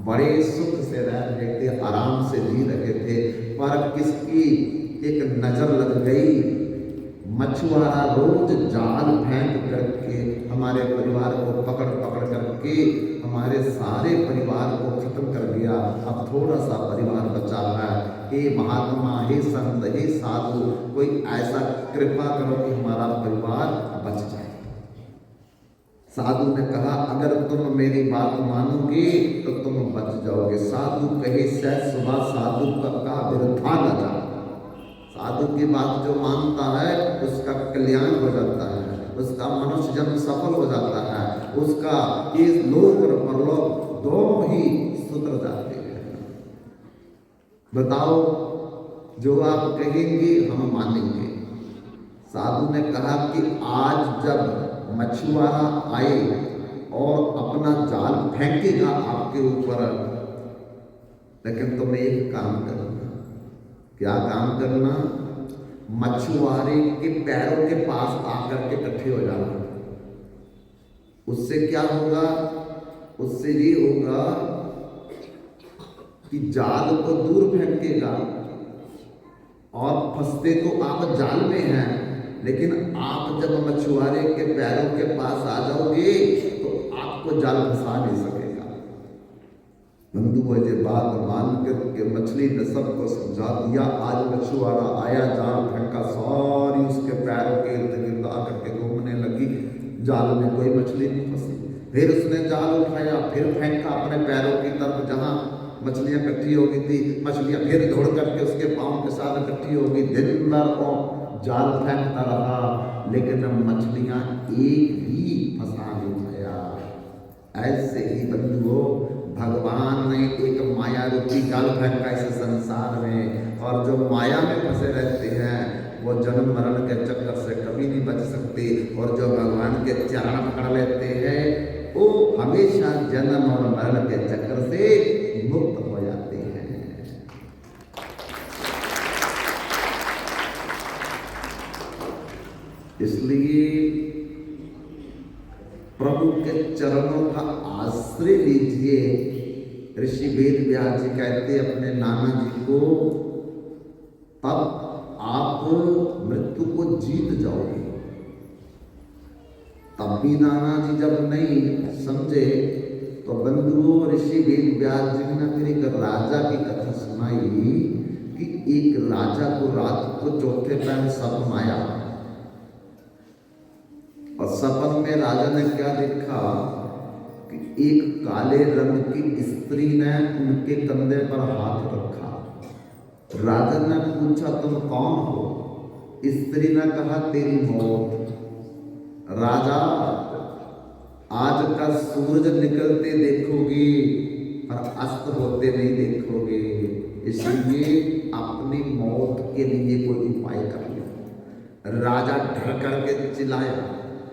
बड़े सुख से रह रहे थे, आराम से जी रहे थे, पर किसकी एक नजर लग गई। मछुआरा रोज जाल फेंक करके हमारे परिवार को पकड़ पकड़ करके हमारे सारे परिवार को खत्म कर दिया। अब थोड़ा सा परिवार बचा है। हे महात्मा, हे संत, हे साधु, कोई ऐसा कृपा करो कि हमारा परिवार बच जाए। साधु ने कहा, अगर तुम मेरी बात मानोगे तो तुम बच जाओगे। साधु कहे, सह सुबह साधु का विरुद्धा न जा। साधु की बात जो मानता है उसका कल्याण हो जाता है, उसका मनुष्य जन्म सफल हो जाता है, उसका इस लोक और परलोक दोनों ही सुधर जाते हैं। बताओ, जो आप कहेंगे हम मानेंगे। साधु ने कहा कि आज जब मछुआरा आए और अपना जाल फेंकेगा आपके ऊपर, लेकिन तुम्हें एक काम करना। क्या काम करना? मछुआरे के पैरों के पास आकर के इकट्ठे हो जाना। उससे क्या होगा? उससे ये होगा कि जाल को दूर फेंकेगा और फंसते तो आप जाल में हैं, लेकिन आप जब मछुआरे के पैरों के पास आ जाओगे तो आपको जाल फंसा नहीं सकेगा। बंधुओं, ये बात मान करके मछली ने सबको समझा दिया। आज मछुआरा आया, जाल फेंका, सारी उसके पैरों के इर्द गिर्द आकर के घूमने लगी। जाल में कोई मछली नहीं फंसी। फिर उसने जाल उठाया, फिर फेंका अपने पैरों की तरफ जहां मछलियां इकट्ठी हो गई थी। मछलियां फिर दौड़ करके उसके पांव के साथ इकट्ठी हो गई। दिन भर वो जाल फेंकता रहा, लेकिन मछलियां एक भी फंसा नहीं पाया। ऐसे ही बंधुओं, भगवान ने एक माया रूपी जाल फेंका इस संसार में, और जो माया में फंसे रहते हैं वो जन्म मरण के चक्कर से कभी नहीं बच सकते। और जो भगवान के चरण पकड़ लेते हैं वो हमेशा जन्म और मरण के चक्कर से मुक्त हो जाते हैं। इसलिए प्रभु के चरणों का आश्रय लीजिए। ऋषि वेद व्यास जी कहते अपने नाना जी को, तब आप मृत्यु को जीत जाओगे। तब भी नाना जी जब नहीं समझे तो बंधुओं, ऋषि वेद व्यास जी ने फिर एक राजा की कथा सुनाई कि एक राजा को रात को चौथे पहर सपना आया, और सपन में राजा ने क्या देखा कि एक काले रंग की स्त्री ने उनके कंधे पर हाथ रखा। राजा ने पूछा, तुम कौन हो? स्त्री ने कहा, तेरी मौत। राजा, आज का सूरज निकलते देखोगे और अस्त होते नहीं देखोगे, इसलिए अपनी मौत के लिए कोई उपाय कर लो। राजा डर करके चिल्लाया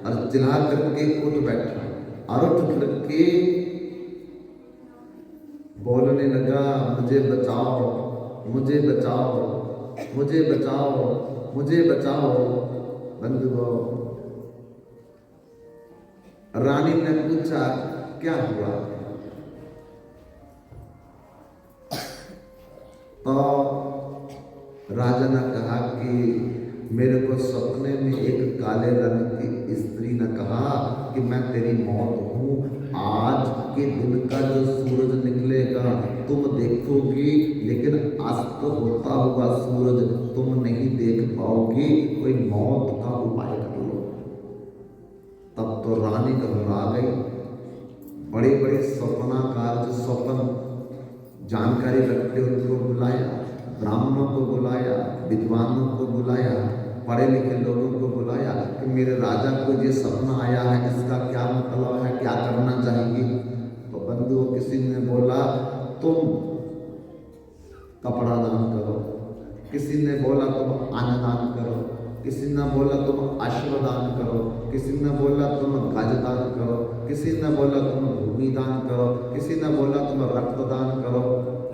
और चिल्ला करके उठ बैठा और उठ करके बोलने लगा, मुझे बचाओ, मुझे बचाओ, मुझे बचाओ, मुझे बचाओ। बंधुओं, रानी ने पूछा, क्या हुआ? तो राजा ने कहा कि मेरे को सपने में एक काले रंग की स्त्री ने कहा कि मैं तेरी मौत हूँ, आज के दिन का जो सूरज निकलेगा तुम देखोगी, लेकिन अस्त होता हुआ सूरज तुम नहीं देख पाओगी, कोई मौत का उपाय कर लो। तब तो रानी घबरा गई। बड़े बड़े स्वप्नाकार जो स्वप्न जानकारी रखते उनको बुलाया, ब्राह्मणों को बुलाया, विद्वानों को बुलाया, पढ़े लिखे लोगों को बुलाया कि मेरे राजा को ये सपना आया है, इसका क्या मतलब है, क्या करना चाहिए। तो बंधुओं किसी ने बोला तुम कपड़ा दान करो, किसी ने बोला तुम अन्न दान करो, किसी ने बोला तुम अश्व दान करो, किसी ने बोला तुम गज दान करो, किसी ने बोला तुम भूमि दान करो, किसी ने बोला तुम रक्त दान करो।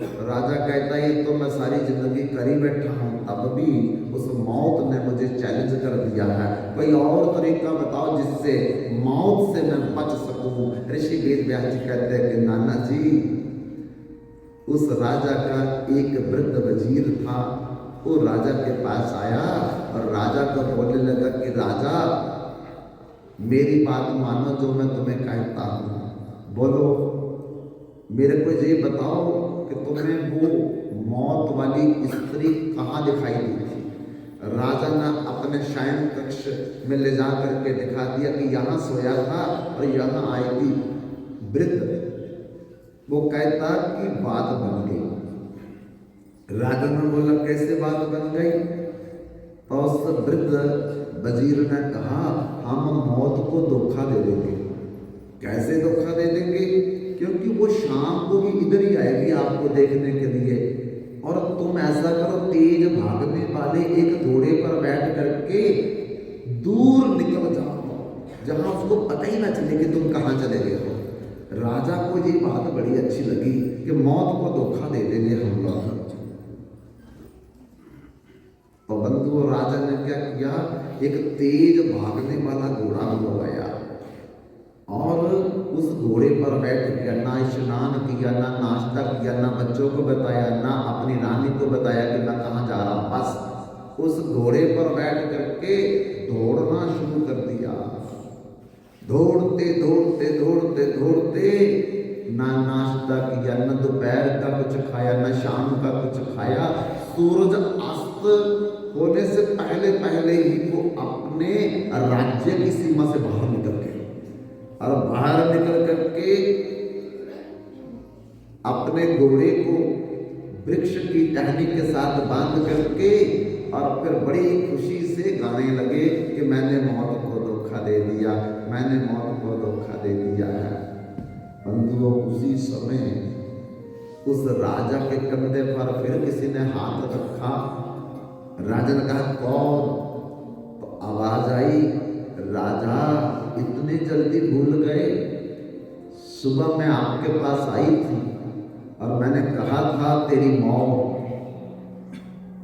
राजा कहता है तो मैं सारी जिंदगी कर ही बैठा हूँ, तब भी उस मौत ने मुझे चैलेंज कर दिया है, कोई और तरीका बताओ जिससे मौत से मैं बच सकूं। ऋषि वेद व्यास जी कहते हैं कि नाना जी, उस राजा का एक वृद्ध वजीर था, वो राजा के पास आया और राजा को बोलने लगा कि राजा मेरी बात मानो जो मैं तुम्हें कहता हूँ, बोलो मेरे को ये बताओ कि तुम्हें वो मौत वाली स्त्री कहाँ दिखाई दी थी। राजा ने अपने शयन कक्ष में ले जा करके दिखा दिया कि यहाँ सोया था और यहाँ आई थी वृद्ध। वो कहता कि बात बन गई। राजा ने बोला कैसे बात बन गई? तो उस वृद्ध वजीर ने कहा हम मौत को धोखा दे देंगे। कैसे धोखा दे देंगे? क्योंकि वो शाम को भी इधर ही आएगी आपको देखने के लिए, और तुम ऐसा करो तेज भागने वाले एक घोड़े पर बैठ करके दूर निकल जाओ जहां उसको पता ही ना चले कि तुम कहां चले गए हो। राजा को ये बात बड़ी अच्छी लगी कि मौत को धोखा दे देंगे हम लोग। तो बंधुओं राजा ने क्या किया, एक तेज भागने वाला घोड़ा बुलवाया और उस घोड़े पर बैठ गया। ना स्नान किया, ना नाश्ता किया, ना बच्चों को बताया, ना अपनी रानी को बताया कि मैं कहाँ जा रहा हूँ। बस उस घोड़े पर बैठ करके दौड़ना शुरू कर दिया। दौड़ते दौड़ते दौड़ते दौड़ते, ना नाश्ता किया, ना दोपहर का कुछ खाया, ना शाम का कुछ खाया। सूरज अस्त होने से पहले पहले ही वो अपने राज्य की सीमा से बाहर निकल गए और बाहर निकल करके अपने घोड़े को वृक्ष की टहनी के साथ बांध करके और फिर बड़ी खुशी से गाने लगे कि मैंने मौत को धोखा दे दिया, मैंने मौत को धोखा दे दिया है। बंधुओं उसी समय उस राजा के कंधे पर फिर किसी ने हाथ रखा। राजा ने कहा कौन? तो आवाज आई, राजा इतने जल्दी भूल गए? सुबह मैं आपके पास आई थी और मैंने कहा था तेरी मौत,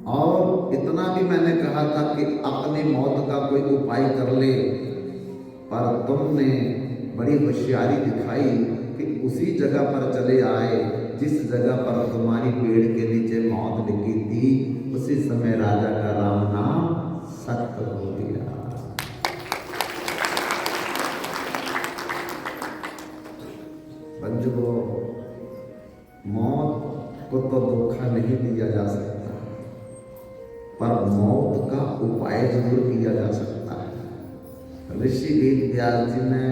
और इतना भी मैंने कहा था कि अपनी मौत का कोई उपाय कर ले, पर तुमने बड़ी होशियारी दिखाई कि उसी जगह पर चले आए जिस जगह पर तुम्हारी पेड़ के नीचे मौत लिखी थी। उसी समय राजा का राम नाम सत्य हो गया। बंधुओं मौत को तो धोखा नहीं दिया जा सकता, पर मौत का उपाय जरूर किया जा सकता है। ऋषि वेद व्यास जी ने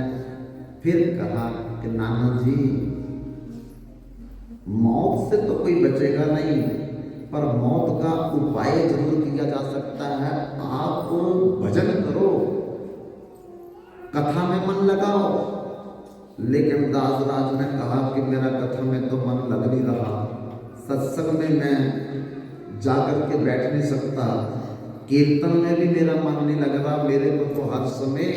फिर कहा कि नाना जी, मौत से तो कोई बचेगा नहीं, पर मौत का उपाय जरूर किया जा सकता है। आप भजन करो, कथा में मन लगाओ। लेकिन दासराज ने कहा कि मेरा कथा में तो मन लग नहीं रहा, सत्संग में मैं जाकर के बैठ नहीं सकता, कीर्तन में भी मेरा मन नहीं लग रहा, मेरे को तो हर समय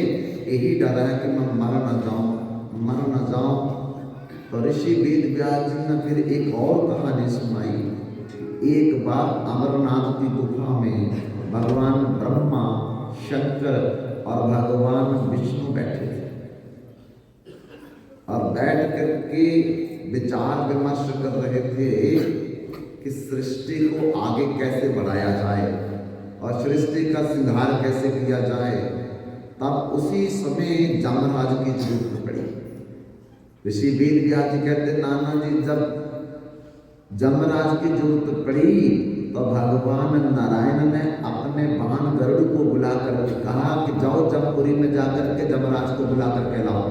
यही डर है कि मैं मर न जाऊं, मर न जाऊं। तो ऋषि वेद व्यास जी ने फिर एक और कहानी सुनाई। एक बार अमरनाथ की गुफा में भगवान ब्रह्मा, शंकर और भगवान विष्णु बैठे थे और बैठ करके विचार विमर्श कर रहे थे कि सृष्टि को आगे कैसे बढ़ाया जाए और सृष्टि का संहार कैसे किया जाए, तब उसी समय जमराज की जरूरत पड़ी। ऋषि वेद व्यास जी कहते, नाना जी जब जमराज की जरूरत पड़ी तो भगवान नारायण ने अपने वाहन गरुड़ को बुला कर कहा कि जाओ जमपुरी में जाकर के जमराज को बुला करके लाओ।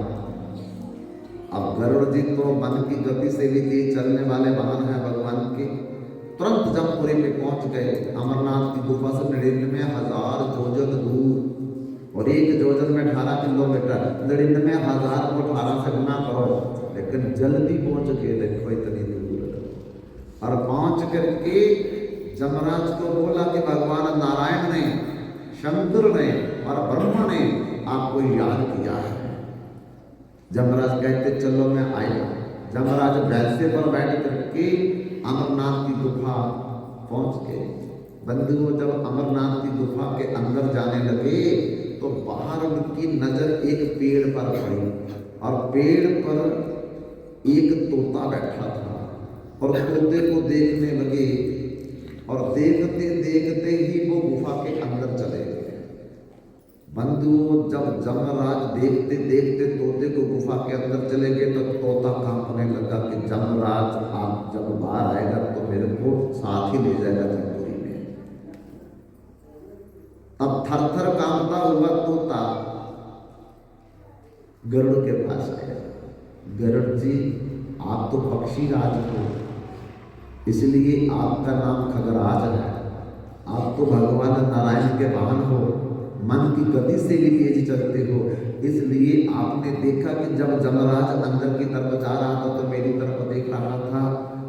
अब गरुड़ जी तो मन की गति से भी तेज चलने वाले वाहन है भगवान के, तुरंत जमपुरी में पहुंच गए। अमरनाथ की गुफा से 99,000 योजन दूर और एक योजन में 18 किलोमीटर, 99,000 को 18 से गुना करो, लेकिन जल्दी पहुंच गए। देखो इतनी दूर और पहुंच करके जमराज को बोला कि भगवान नारायण ने, शंकर ने और ब्रह्मा ने आपको याद किया है। जमराज कहते चलो मैं आया। जमराज बैसे पर बैठ करके अमरनाथ की गुफा पहुंच गए। बंधुओं जब अमरनाथ की गुफा के अंदर जाने लगे तो बाहर उनकी नजर एक पेड़ पर पड़ी और पेड़ पर एक तोता बैठा था और तोते को देखने लगे और देखते देखते ही वो गुफा के अंदर चले गए। बंधुओं जब जमराज देखते देखते तोते को गुफा के अंदर चले गए तो तोता कांपने लगा कि जमराज आप जब बाहर आएगा तो मेरे को साथ ही ले जाएगा जमपुरी में। अब थर थर कांपता हुआ तोता गरुड़ के पास आया। गरुड़ जी आप तो पक्षी राज हो, इसलिए आपका नाम खगराज है। आप तो भगवान नारायण के वाहन हो, मन की गति से भी तेज चलते हो, इसलिए आपने देखा कि जब जमराज अंदर की तरफ जा रहा था तो मेरी तरफ देख रहा था,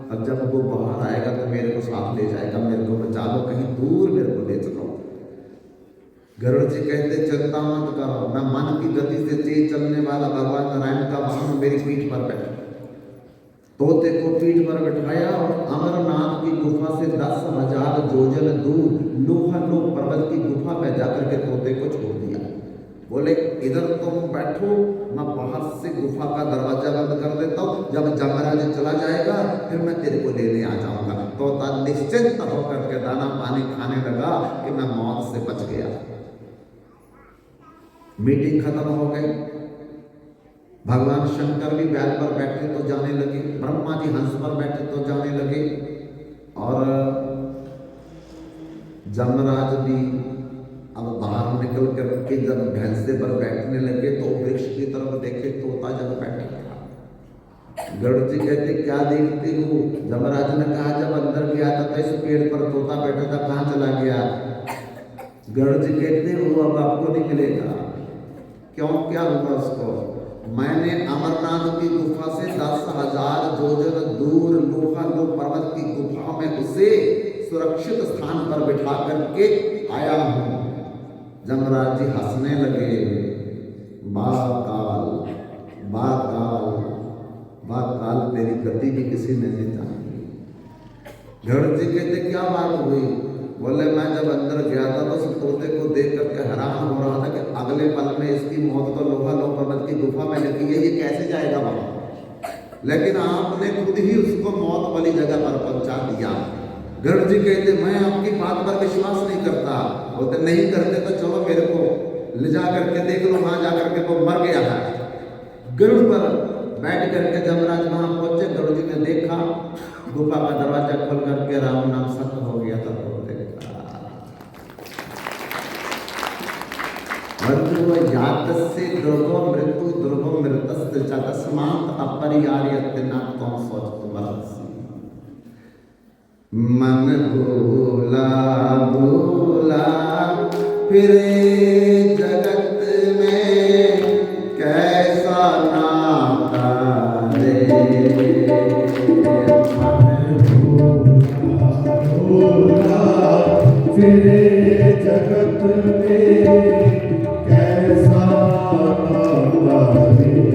और जब वो बाहर आएगा तो मेरे को साथ ले जाएगा, मेरे को बचा लो, कहीं दूर मेरे को ले चलो। गरुड़ जी कहते चिंता मत करो, मैं मन की गति से तेज चलने वाला भगवान नारायण का वाहन मेरी पीठ पर बैठा। तोते को पीठ पर बैठाया और अमरनाथ की गुफा से 10,000 योजन दूर लोहालोह पर्वत की गुफा में जाकर के तोते को छोड़ दिया। बोले इधर तुम बैठो, मैं बाहर से गुफा का दरवाजा बंद कर देता हूँ, जब जमराज चला जाएगा फिर मैं तेरे को लेने आ जाऊंगा। तोता निश्चिंत होकर के दाना पानी खाने लगा कि मैं मौत से बच गया। मीटिंग खत्म हो गई। भगवान शंकर भी बैल पर बैठे तो जाने लगे, ब्रह्मा जी हंस पर बैठे तो जाने लगे, और जमराज भी अब बाहर निकल करके जब भैंसे पर बैठने लगे तो वृक्ष की तरफ देखे, तोता जब बैठा था। गरुड़ जी कहते क्या देखते हो? जमराज ने कहा जब अंदर गया था तो इस पेड़ पर तोता बैठा था, कहाँ चला गया? गरुड़ जी कहते वो अब आपको नहीं मिलेगा। क्यों, क्या हुआ उसको? मैंने अमरनाथ की गुफा से 10,000 योजन दूर लोहालोह पर्वत की गुफा में उसे सुरक्षित स्थान पर बिठा करके आया हूं। जमराज जी हंसने लगे, बाकाल तेरी गति भी किसी ने नहीं जानी। गरुड़ जी कहते क्या बात हुई? बोले मैं जब अंदर गया था तो उस तोते को देख करके हैरान हो रहा था कि अगले पल में इसकी मौत तो लोहालोह पर्वत की गुफा में लिखी है, ये कैसे जाएगा वहां? लेकिन आपने खुद ही उसको मौत वाली जगह पर पहुंचा दिया। गरुड़ जी कहते मैं आपकी बात पर विश्वास नहीं करता। बोलते नहीं करते तो चलो मेरे को ले जा करके देख लो, वहां जाकर के वो मर गया है। गरुड़ पर बैठ करके जमराज वहां पहुंचे। गरुड़ जी ने देखा गुफा का दरवाजा खोल करके राम नाम सत्य हो गया था। जातस्य ध्रुवो मृत्यु ध्रुवो मृतस्य च तस्मात् अपरिहार्यते न त्वं स्वच्छमरसि। मन भोला भोला फिरे जगत में कैसा नाता रे। मन भोला फिरे जगत में कैसा नाता रे।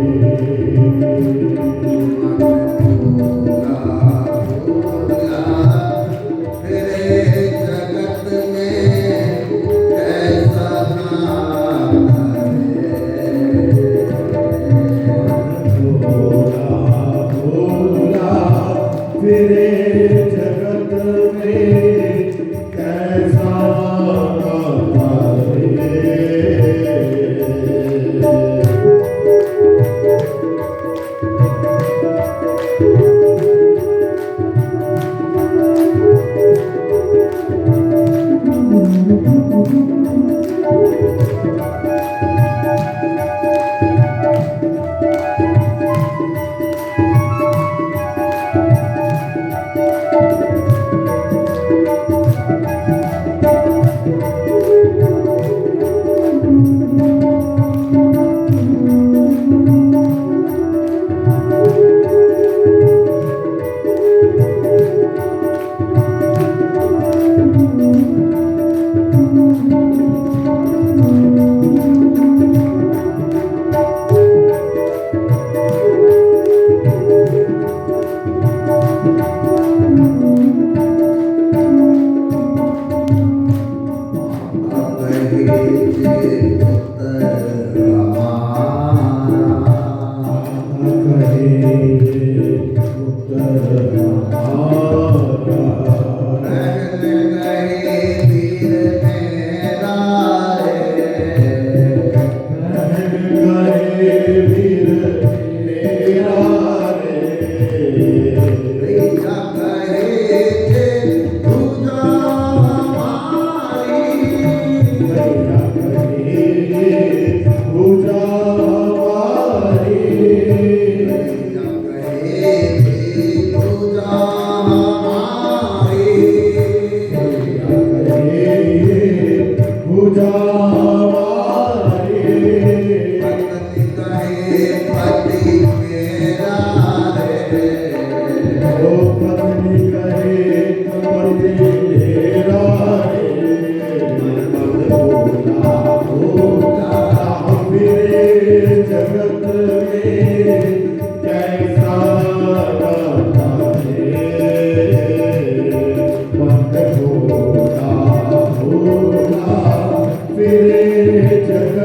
Oh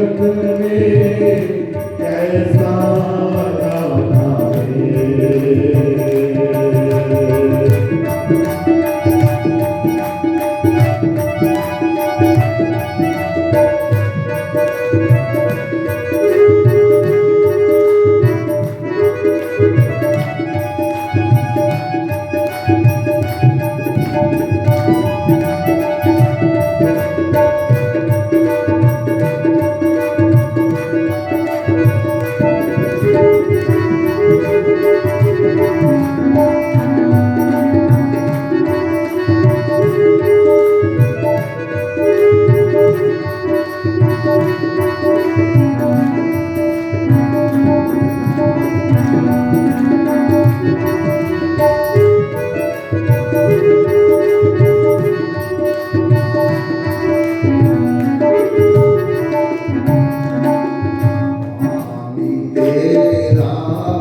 जगत में कैसा दाता है। पानी तेरा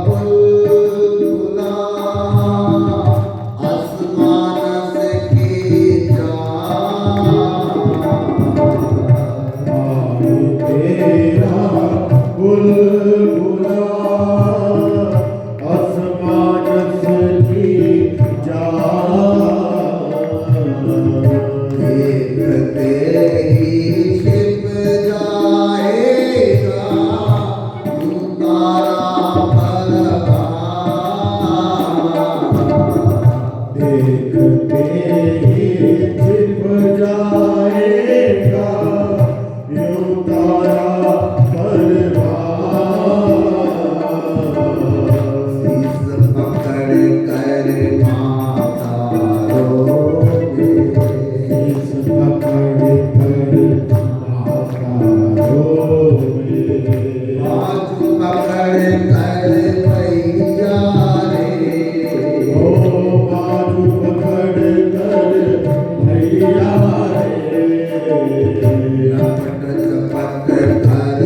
बुलबुला आसमान से खींचा, पानी तेरा बुलबुला आसमान से खींचा। देखते ही छिप जाएगा यूं तारा परवाना। देखते ही छिप जाएगा यूं तारा परवाना। शीश पकड़ कर माता रोवे, शीश पकड़ कर माता रोवे। बाजू पकड़ कर मैया रे, ओ बाजू पकड़ कर भैया रे। लपट झपट कर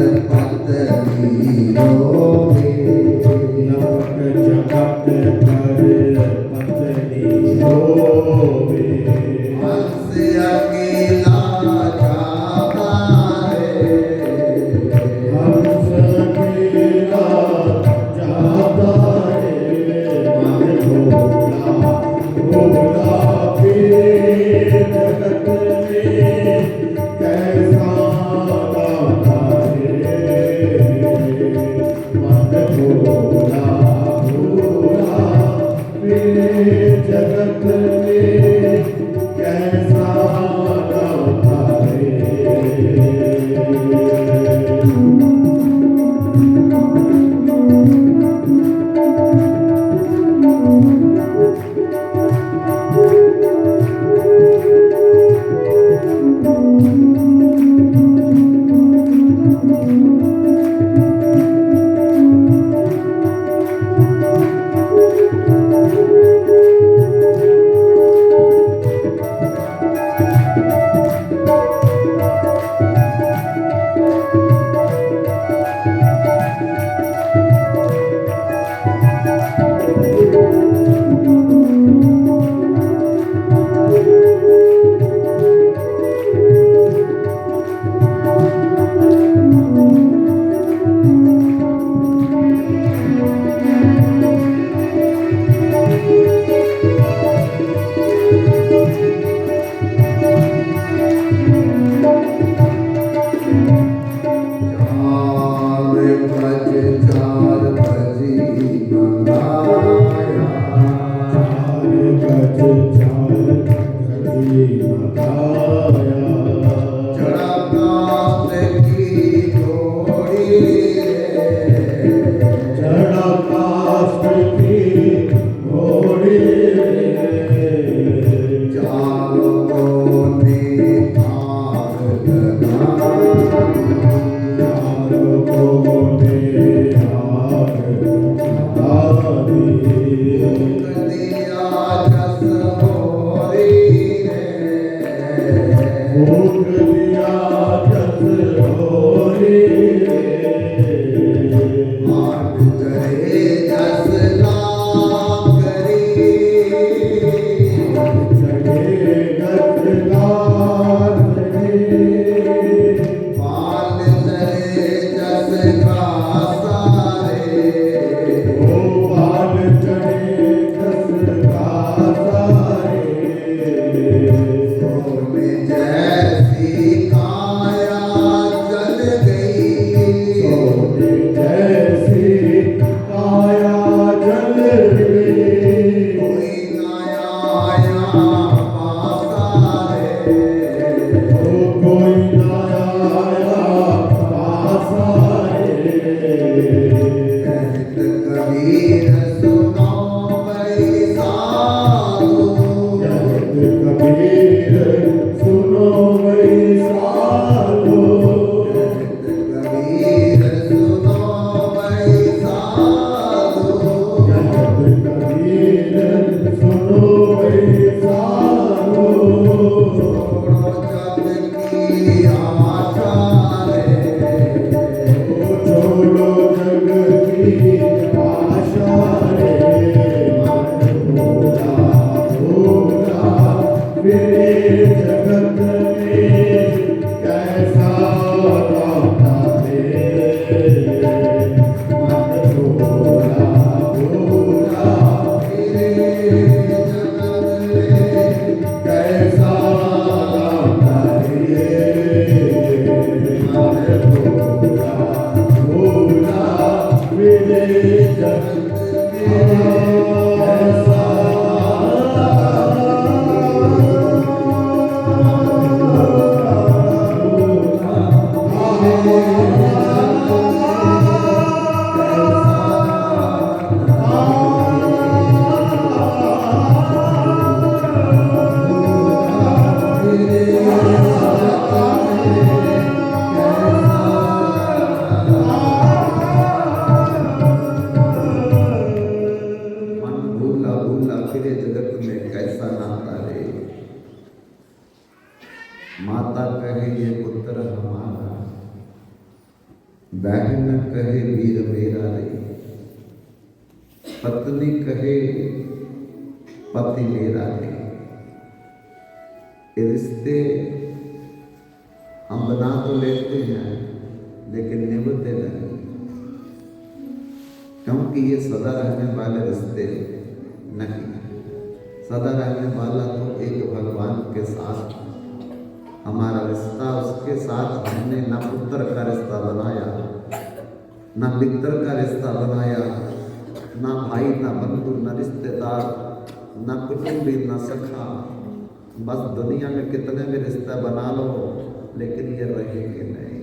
बहन कहे वीर मेरा रे, पत्नी कहे पति मेरा रे। ये रिश्ते हम बना तो लेते हैं लेकिन निभते नहीं, क्योंकि ये सदा रहने वाले रिश्ते नहीं। सदा रहने वाला तो एक भगवान के साथ हमारा रिश्ता, उसके साथ हमने न पुत्र का रिश्ता बनाया, न मित्र का रिश्ता बनाया, ना भाई ना बंधु न रिश्तेदार न कुटुंबी न सखा। बस दुनिया में कितने भी रिश्ते बना लो लेकिन ये रहेंगे नहीं।